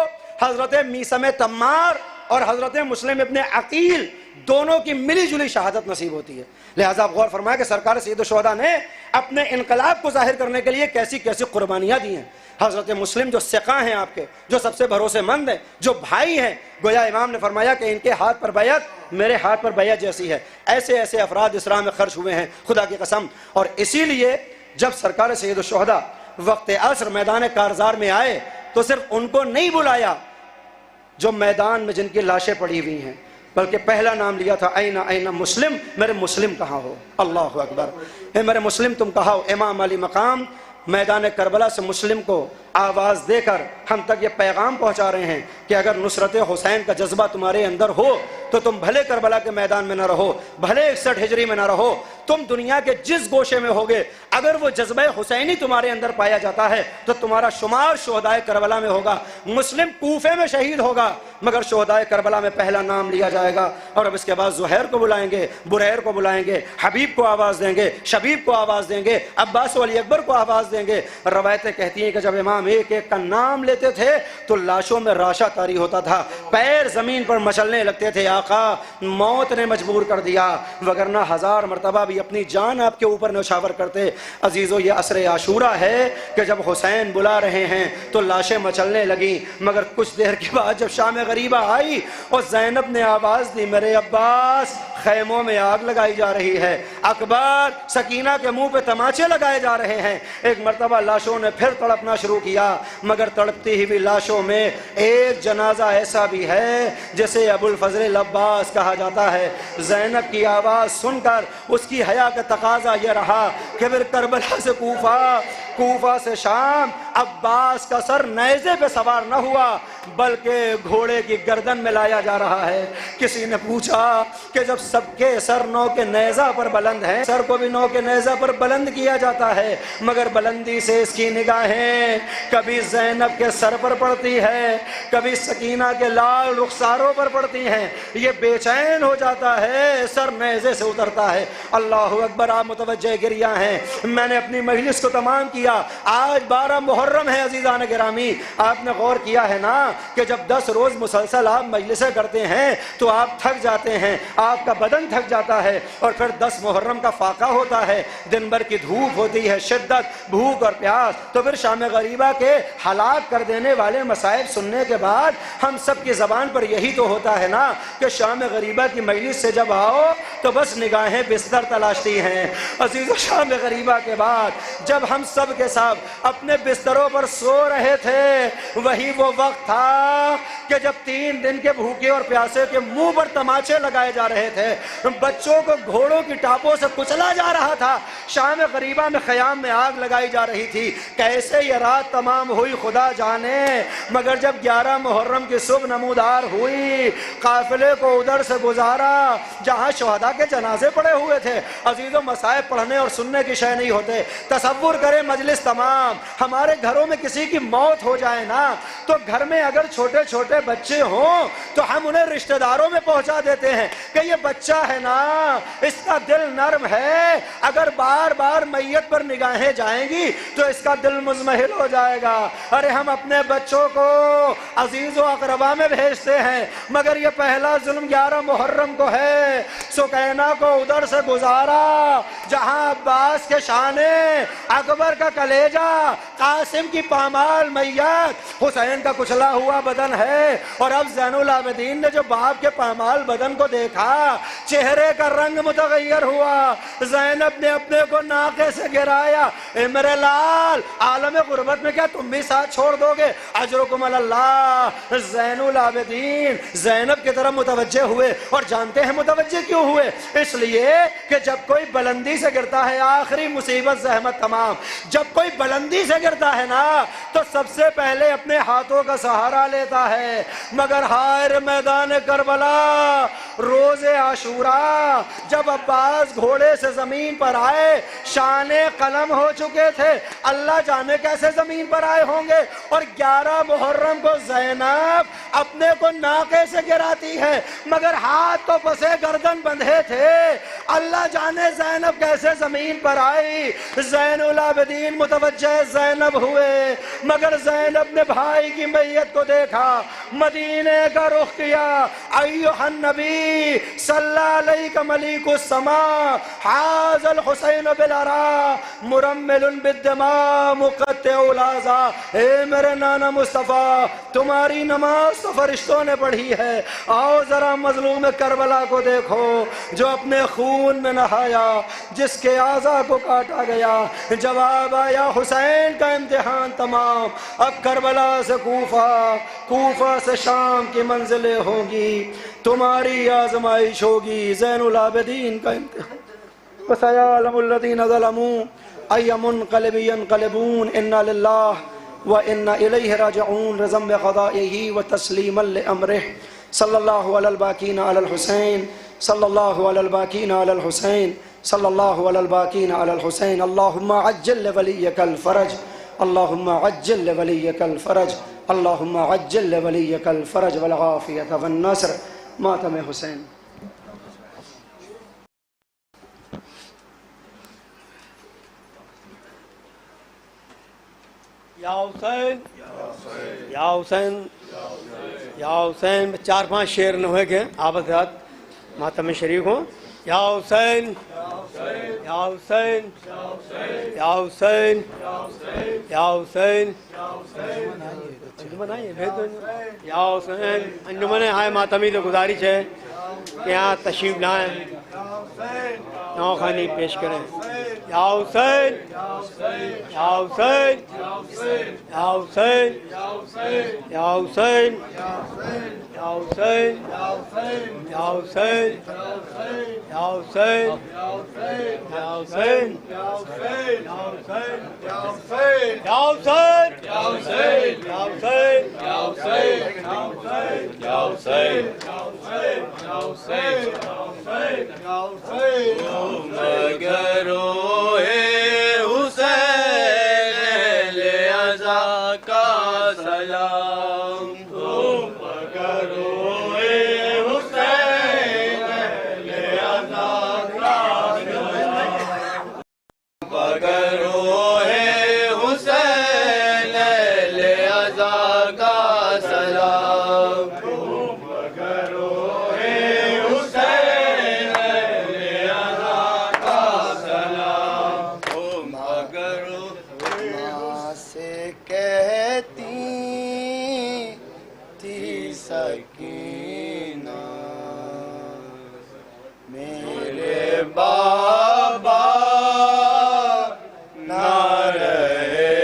Speaker 6: हज़रत मीसम तम्मार और हज़रत मुस्लिम इब्न अकील दोनों की मिली जुली शहादत नसीब होती है। लिहाजा आप गौर फरमाए कि सरकार सैयद शुहदा ने अपने इनकलाब को जाहिर करने के लिए कैसी कैसी कुर्बानियाँ दी हैं। हज़रत मुस्लिम जो सिक़ा हैं आपके, जो सबसे भरोसेमंद हैं, जो भाई हैं, गोया इमाम ने फरमाया कि इनके हाथ पर बैयत मेरे हाथ पर बैयत जैसी है। ऐसे ऐसे अफराद इस राह में खर्च हुए हैं, खुदा की कसम। और इसीलिए जब सरकार सैयद शुहदा वक्त असर मैदान कारजार में आए तो सिर्फ उनको नहीं बुलाया जो मैदान में जिनकी लाशें पड़ी हुई हैं, बल्कि पहला नाम लिया था ऐना ऐना मुस्लिम, मेरे मुस्लिम कहाँ हो। अल्लाहु अकबर। मेरे मुस्लिम तुम कहाँ हो। इमाम अली मकाम मैदान करबला से मुस्लिम को आवाज़ देकर हम तक ये पैगाम पहुँचा रहे हैं कि अगर नुसरत हुसैन का जज्बा तुम्हारे अंदर हो तो तुम भले करबला के मैदान में न रहो, भले 61 हिजरी में न रहो, तुम दुनिया के जिस गोशे में होगे, अगर वो जज्बे हुसैनी तुम्हारे अंदर पाया जाता है तो तुम्हारा शुमार शोहदाए करबला में होगा। मुस्लिम कूफे में शहीद होगा, मगर शोहदाए करबला में पहला नाम लिया जाएगा। और अब इसके बाद जुहैर को बुलाएंगे, बुरैर को बुलाएंगे, हबीब को आवाज देंगे, शबीब को आवाज देंगे, अब्बास अली अकबर को आवाज देंगे। रवायतें कहती हैं कि जब इमाम एक एक का नाम लेते थे तो लाशों में राशा तारी होता था, पैर जमीन पर मचलने लगते थे। आका, मौत ने मजबूर कर दिया, वगरना 1000 मरतबा भी अपनी जान आपके ऊपर न्यौछावर करते। अजीजों, ये असरे आशूरा है कि जब हुसैन बुला रहे हैं तो लाशें मचलने लगी, मगर कुछ देर के बाद जब शाम गरीबा आई और ज़ैनब ने आवाज दी, मेरे अब्बास, खैमों में आग लगाई जा रही है, अकबर, सकीना के मुंह पे तमाचे लगाए जा रहे हैं। एक मरतबा लाशों ने फिर तड़पना शुरू किया, मगर तड़पती हुई लाशों में एक जनाजा ऐसा भी है जिसे अबुल फजल अब्बास कहा जाता है। ज़ैनब की आवाज सुनकर उसकी हया का तकाजा यह रहा कि फिर करबला से कूफा, कूफा से शाम, अब्बास का सर नेज़े पे सवार न हुआ बल्कि घोड़े की गर्दन में लाया जा रहा है। किसी ने पूछा कि जब सबके सर नौ के नेज़ा पर बुलंद हैं, सर को भी नौ के नेज़ा पर बुलंद किया जाता है, मगर बुलंदी से इसकी निगाहें कभी ज़ैनब के सर पर पड़ती है, कभी सकीना के लाल रुखसारों पर पड़ती हैं। ये बेचैन हो जाता है, सर नेज़े से उतरता है। अल्लाह अकबर, आप मुतवज्जे गिरिया हैं। मैंने अपनी मजलिस को तमाम किया। आज 12 मुहर्रम है अजीज़ान गिरामी। आपने गौर किया है ना कि जब 10 रोज मुसलसल आप मजलिसें करते हैं तो आप थक जाते हैं, आपका बदन थक जाता है, और फिर 10 मुहर्रम का फाका होता है, दिन भर की धूप होती है, शिद्दत, भूख और प्यास, तो फिर शाम गरीबा के हलाक कर देने वाले मसाइब सुनने के बाद हम सब की जबान पर यही तो होता है ना कि शाम गरीबा की मजलिस से जब आओ तो बस निगाहें बिस्तर तलाशती हैं। अजीज़ों, शाम गरीबा के बाद जब हम सब के सब अपने बिस्तरों पर सो रहे थे, वही वो वक्त था कि जब 3 दिन के भूखे और प्यासे के मुंह पर तमाचे लगाए जा रहे थे, बच्चों को घोड़ों की टापों से कुचला जा रहा था, शाम गरीबा में ख़याम में आग लगाई जा रही थी। कैसे ये रात तमाम हुई खुदा जाने, मगर जब 11 मुहर्रम की सुबह नमूदार हुई, काफिले को उधर से गुजारा जहां शोहदा के जनाजे पड़े हुए थे। अजीजों, मसाइब पढ़ने और सुनने की शय नहीं होते। तसव्वुर करें मजलिस तमाम, हमारे घरों में किसी की मौत हो जाए ना तो घर में अगर छोटे छोटे बच्चे हों तो हम उन्हें रिश्तेदारों में पहुंचा देते हैं कि ये बच्चा है ना, इसका दिल नर्म है, अगर बार बार मैयत पर निगाहें जाएंगी तो इसका दिल मुज़महिल हो जाएगा। अरे हम अपने बच्चों को अजीज व अकरबा में भेजते हैं, मगर ये पहला जुल्म 11 मुहर्रम को है। सुकैना को उधर से गुजारा जहां अब्बास के शाने, अकबर का कलेजा, कासिम की पामाल मैयत, हुसैन का कुचला हुआ बदन है। और अब ज़ैनुल आबिदीन ने जो बाप के पामाल बदन को देखा, चेहरे का रंग मुतगय्यर हुआ। ज़ैनब ने अपने को नाके से गिराया, ए मेरे लाल, आलम गुर्बत में क्या तुम भी साथ छोड़ दोगे? अजरुकुम अल्लाह। ज़ैनुल आबिदीन ज़ैनब की तरफ मुतवज्जे हुए, और जानते हैं मुतवज्जे क्यों हुए? इसलिए कि जब कोई बुलंदी से गिरता है, आखिरी मुसीबत ज़हमत तमाम, जब कोई बुलंदी से गिरता है ना तो सबसे पहले अपने हाथों का सहारा लेता है। मगर हाय मैदान करबला, रोज़े आशूरा, जब अब्बास घोड़े से जमीन पर आए, शाने कलम हो चुके थे, अल्लाह जाने कैसे जमीन पर आए होंगे। और 11 मुहर्रम को ज़ैनब अपने को नाके से गिराती है, मगर हाथ तो फंसे, गर्दन बंधे थे, अल्लाह जाने ज़ैनब कैसे जमीन पर आई। ज़ैनुल आबिदीन मुतवज्जे ज़ैनब हुए, मगर ज़ैनब ने भाई की मैयत को देखा, मदीने का रुख किया। अय्युहन नबी सल्लल्लाहु अलैहि मलीकुस समा हाज़ल हुसैन बिल अरा मुरम्मिलुन बिद्दमा मुक़त्तिउल आज़ा। ए मेरे नाना मुस्तफ़ा, तुम्हारी नमाज तो फरिश्तों ने पढ़ी है, आओ जरा मजलूम करबला को देखो जो अपने खून में नहाया, जिसके आज़ा को काटा गया। जवाब आया, हुसैन का इम्तिहान तमाम, अब करबला से कूफा, कूफा से शाम की मंजिलें होंगी, तुम्हारी आजमाइश होगी। ज़ैनुल आबिदीन का इम्तिहान। वसयअलमुल्लज़ीना ज़लमू अय्यमुनक़लिबि यनक़लिबून इन्ना लिल्लाहि व इन्ना इलैहि राजिऊन। रज़म क़ज़ाइही व तस्लीमन लिअम्रिहि सल्लल्लाहु अलल बाक़ीना अलल हुसैन, सल्लल्लाहु अलल बाक़ीना अलल हुसैन। सल्लल्लाहु अलल बाकीन अलल हुसैन अल्लाहुम्मा अज्जल वलियकल फरज अल्लाहुम्मा अज्जल वलियकल फरज अल्लाहुम्मा अज्जल वलियकल फरज वल आफियत वन नस्र मातम हुसैन।
Speaker 1: या हुसैन या हुसैन या हुसैन। 4-5 शेर न हुए के आपस के साथ मातम में शरीक हों। या हुसैन या हुसैन या हुसैन या हुसैन। अंजुमन आइए भेज दो। या हुसैन अंजुमन हाय मातमी तो गुजारिश है कि यहाँ तशरीफ लाएँ, नौखानी पेश करें। या हुसैन या हुसैन या हुसैन या हुसैन या हुसैन या हुसैन या हुसैन या हुसैन या हुसैन या हुसैन या हुसैन या हुसैन या हुसैन या हुसैन या हुसैन या हुसैन या हुसैन या हुसैन या हुसैन मगर हुसैन ले अज़ा का सलाम मगर हुसैन ले अज़ा का मगर हुसैन ले अज़ा का सलाम मगर हुसैन ले अज़ा का सलाम मगर माँ से कहती थी सकीना मेरे बाबा ना रहे।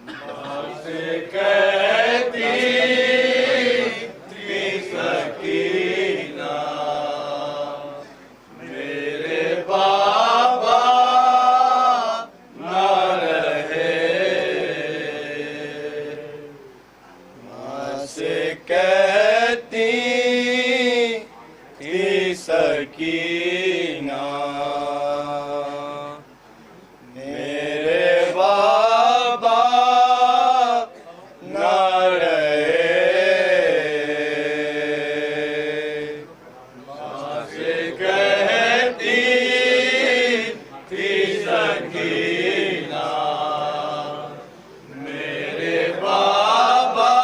Speaker 1: माँ से कहती थी सकीना मेरे बाबा ना रहे। माँ से कहती थी सकीना मेरे बाबा ना रहे। माँ से कहती थी सकीना मेरे बाबा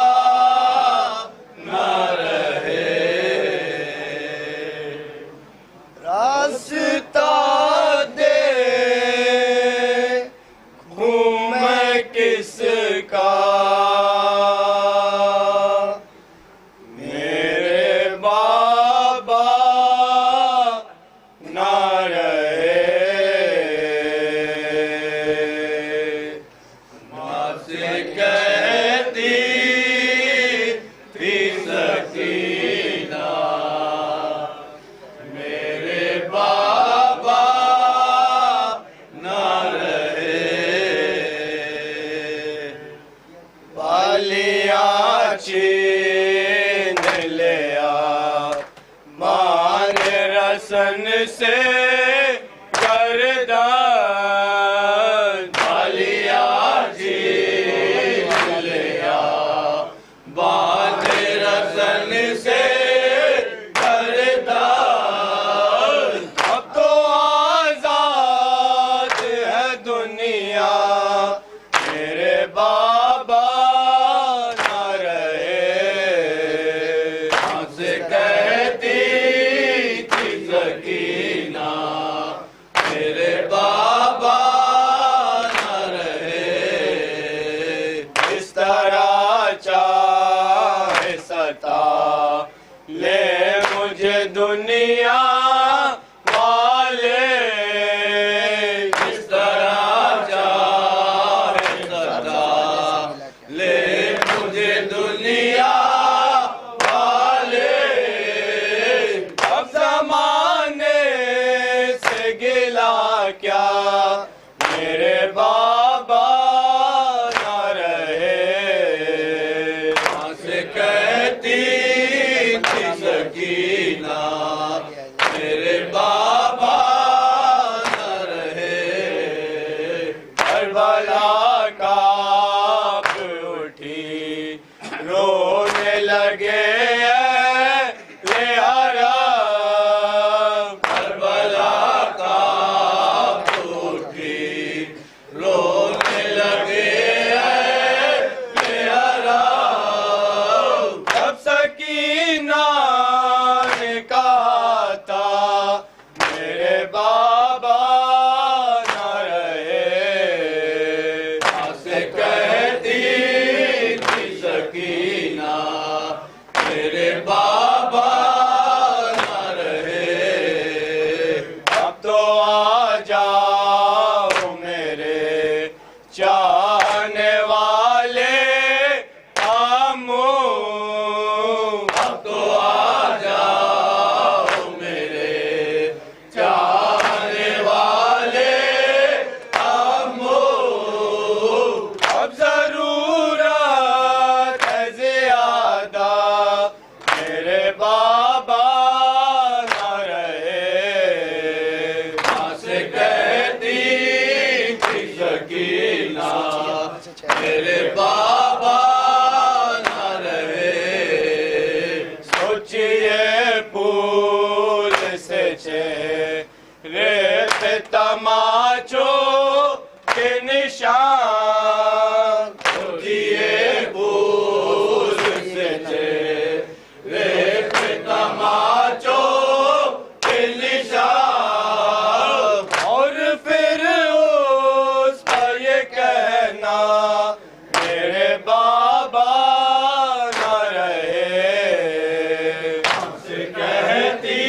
Speaker 1: ना रहे। रास्ता देखूं मैं किसका मेरे बाबा ना रहे। माँ से कहती थी सकीना मेरे बाबा ना रहे। बालिया छीन लिया मान रसन से गर्दन बालिया छीन लिया बान रसन से गर्दन। अब तो आजाद है दुनिया मेरे बाबा ना रहे। माँ से कहती थी सकीना मेरे बाबा ना रहे। इस तरह चाहे सता ले मुझे दुनिया वाले। इस तरह चाहे सता ले मुझे दुनिया वाले। अब ज़माने से गिला क्या मेरे बाबा ना रहे। माँ से कहती थी सकीना
Speaker 2: मेरे बाबा ना रहे।
Speaker 7: सोचिए फूल से चेहरे पे तमाचों के निशान,
Speaker 2: सोचिए फूल से चेहरे पे तमाचों के निशान,
Speaker 7: और फिर उस पर ये कहना मेरे बाबा ना रहे।
Speaker 2: से कहती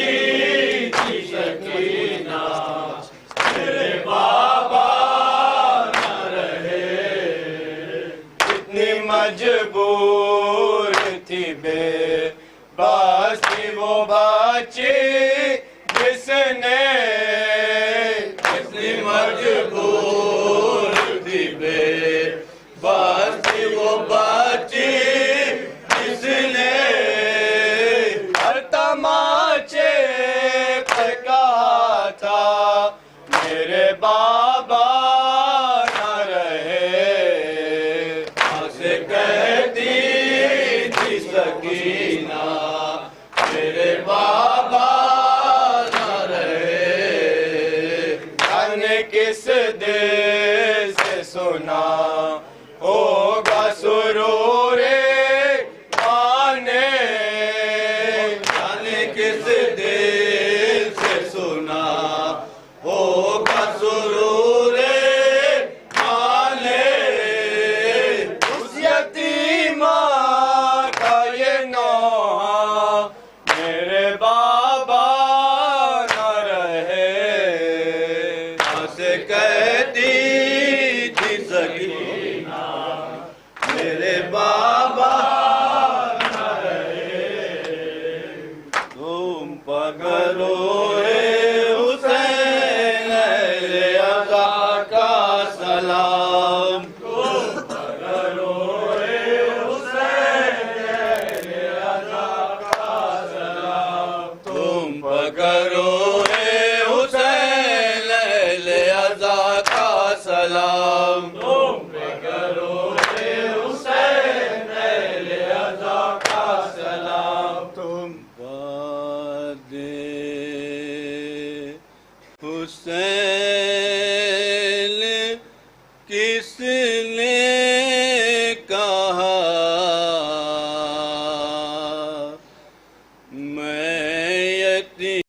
Speaker 2: थी सकीना मेरे बाबा ना रहे।
Speaker 7: कितनी मजबूर थी बेबस थी वो बच्ची जिसने,
Speaker 2: कितनी मजबूर थी बेबस थी वो बच्ची जिसने,
Speaker 7: हर तमाचे पे कहा था मेरे बाबा ना रहे।
Speaker 2: से कहती थी सकीना मेरे बाबा ना रहे।
Speaker 7: जाने किस दिल से सुना होगा सुरूरे आने,
Speaker 2: जाने किस दिल से सुना होगा सुरूरे आने।
Speaker 7: उस यतीमा का ये नौहा मेरे बाबा ना रहे।
Speaker 2: से कहती थी सकीना मेरे बाबा ना रहे। तुम पकड़ो हुसैन अहले अज़ा का सलाम। तुम पकड़ो हुसैन अहले अज़ा का सलाम। तुम पकड़ो हुसैन अहले अज़ा का सलाम। तुम पकड़ो हुसैन अहले अज़ा का सलाम। तुम वादे हुसैन किसने कहा, मैं यतीम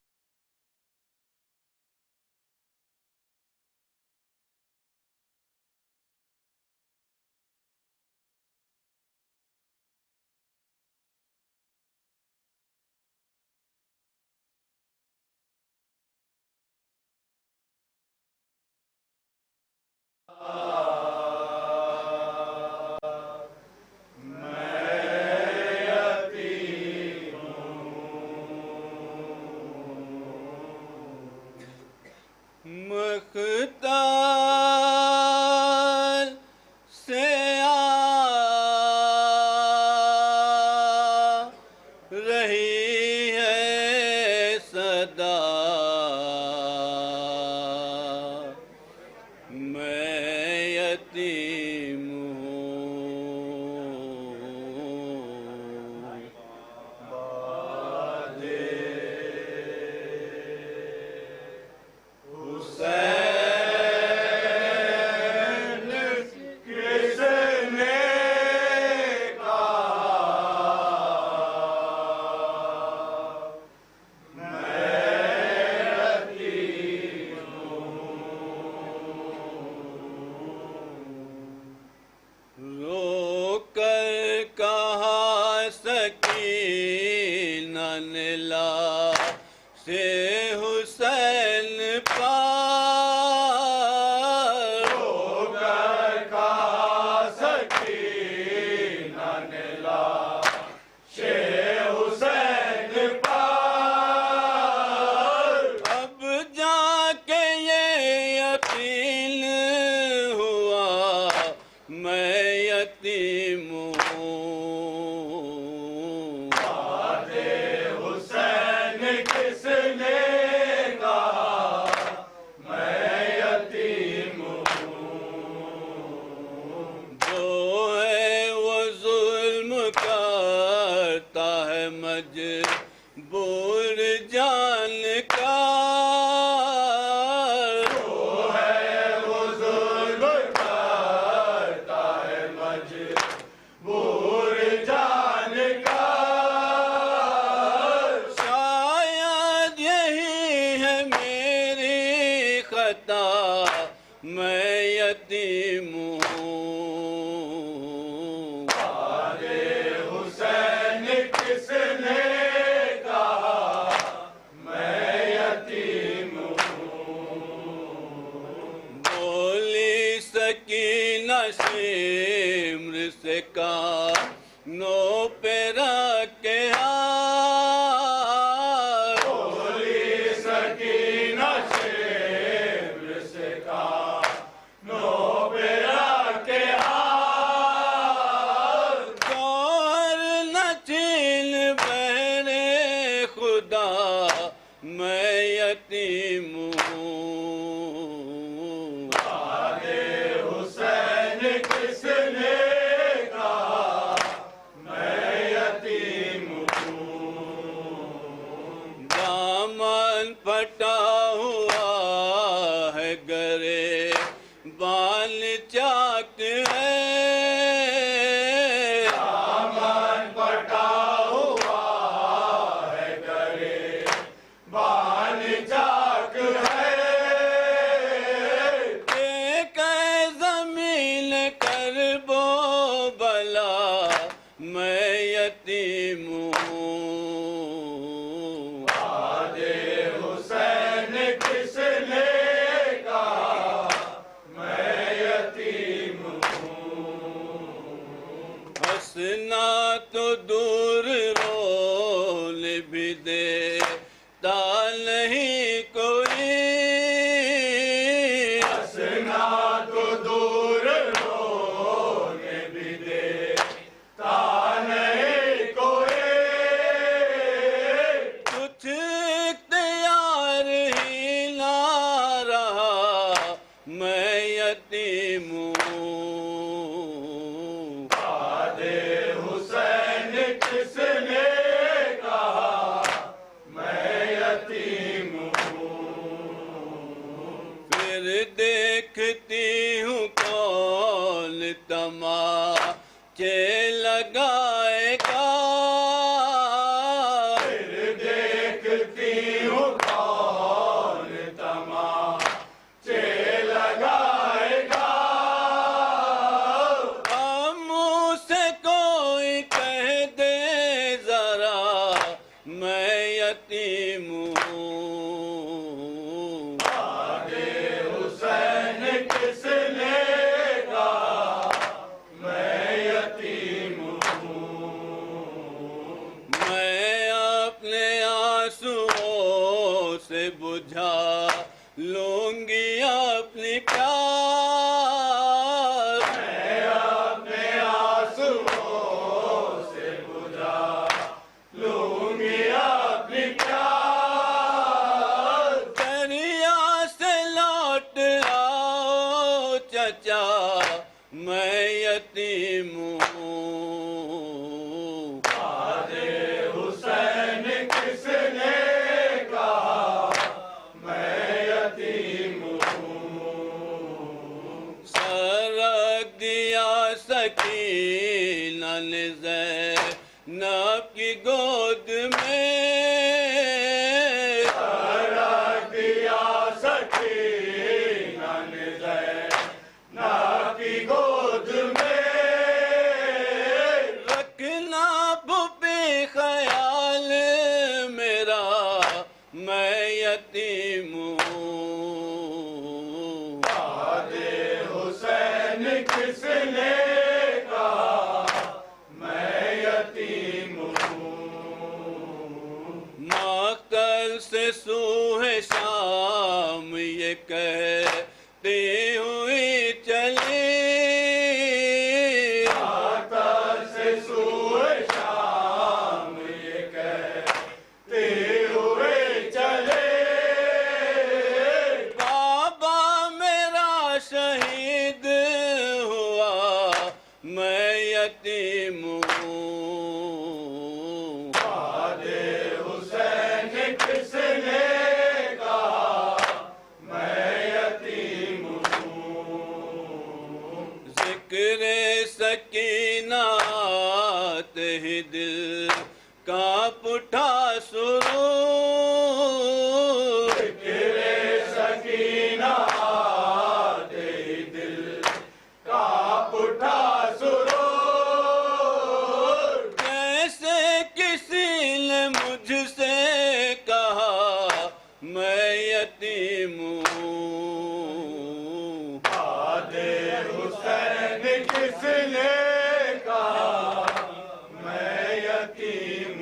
Speaker 2: मख्तार से आ रही है सदा, मैं यतीम रोकर कहा सकीना ने ला से हुसैन पार। रोकर कहा सकीना ने ला से हुसैन पार। अब जाके ये यकीन हुआ मैं यतीम हूँ। हुसैन किसने
Speaker 7: जानकार, जो है वो जुल्म करता है मजबूर जानकार। शायद यही है मेरी खता, मैं यतीम हूँ। आगे हुसैन किसने कहा, मैं यतीम हूँ। बोली सकीना सिमर से कानों पे रखे हाथ, बोली सकीना सिमर से कानों पे रखे हाथ। गौर न छीन बहरे खुदा, मैं यतीम हूँ। आगे हुसैन किसने कहा, मैं यतीम हूँ। दामन फटा हुआ है गरे बाल चाक है, दामन फटा हुआ है गरे बाल चाक है। एक जमीन कर बो बला, मैं यतीम हूँ। आगे हुसैन किसने कहा, मैं यतीम हूँ। हंसना तो दूर रोल भी देता नहीं कोई, हंसना तो दूर रोल भी देता नहीं कोई। कुछ इख्तियार ही ना रहा, मैं यतीम हूँ। आगे हुसैन किसने कहा, मैं यतीम हूँ। फिर देखती हूँ कौन तमाचे लगाएगा, फिर देखती हूँ कौन तमाचे लगाएगा। अब मुझसे कोई कह दे जरा, मैं यतीम हूँ। आगे हुसैन किसने कहा, मैं यतीम हूँ। मैं अपने आंसुओं से बुझा लूंगी अपनी प्यास, मैं अपने आंसुओं से बुझा लूंगी अपनी प्यास। दरिया से लौट आओ चचा, मैं यतीम हूँ। आगे हुसैन किसने कहा, मैं यतीम हूँ। सरक दिया सकीना ने ज़ैनब की गोद में, सरक दिया सकीना ने ज़ैनब की गोद में। रखना भूपी ख्याल मेरा, मैं यतीम हूँ। आगे हुसैन किसने कहा, मैं यतीम हूँ। मक्तल से सूहे शाम ये कहती हुई चली, मक्तल से सूहे शाम ये कहती हुए चले। बाबा मेरा शहीद हुआ, मैं यतीम हूँ। आगे हुसैन
Speaker 8: मैं यतीम
Speaker 7: आदे हुसैन किसने कहा मैं यतीम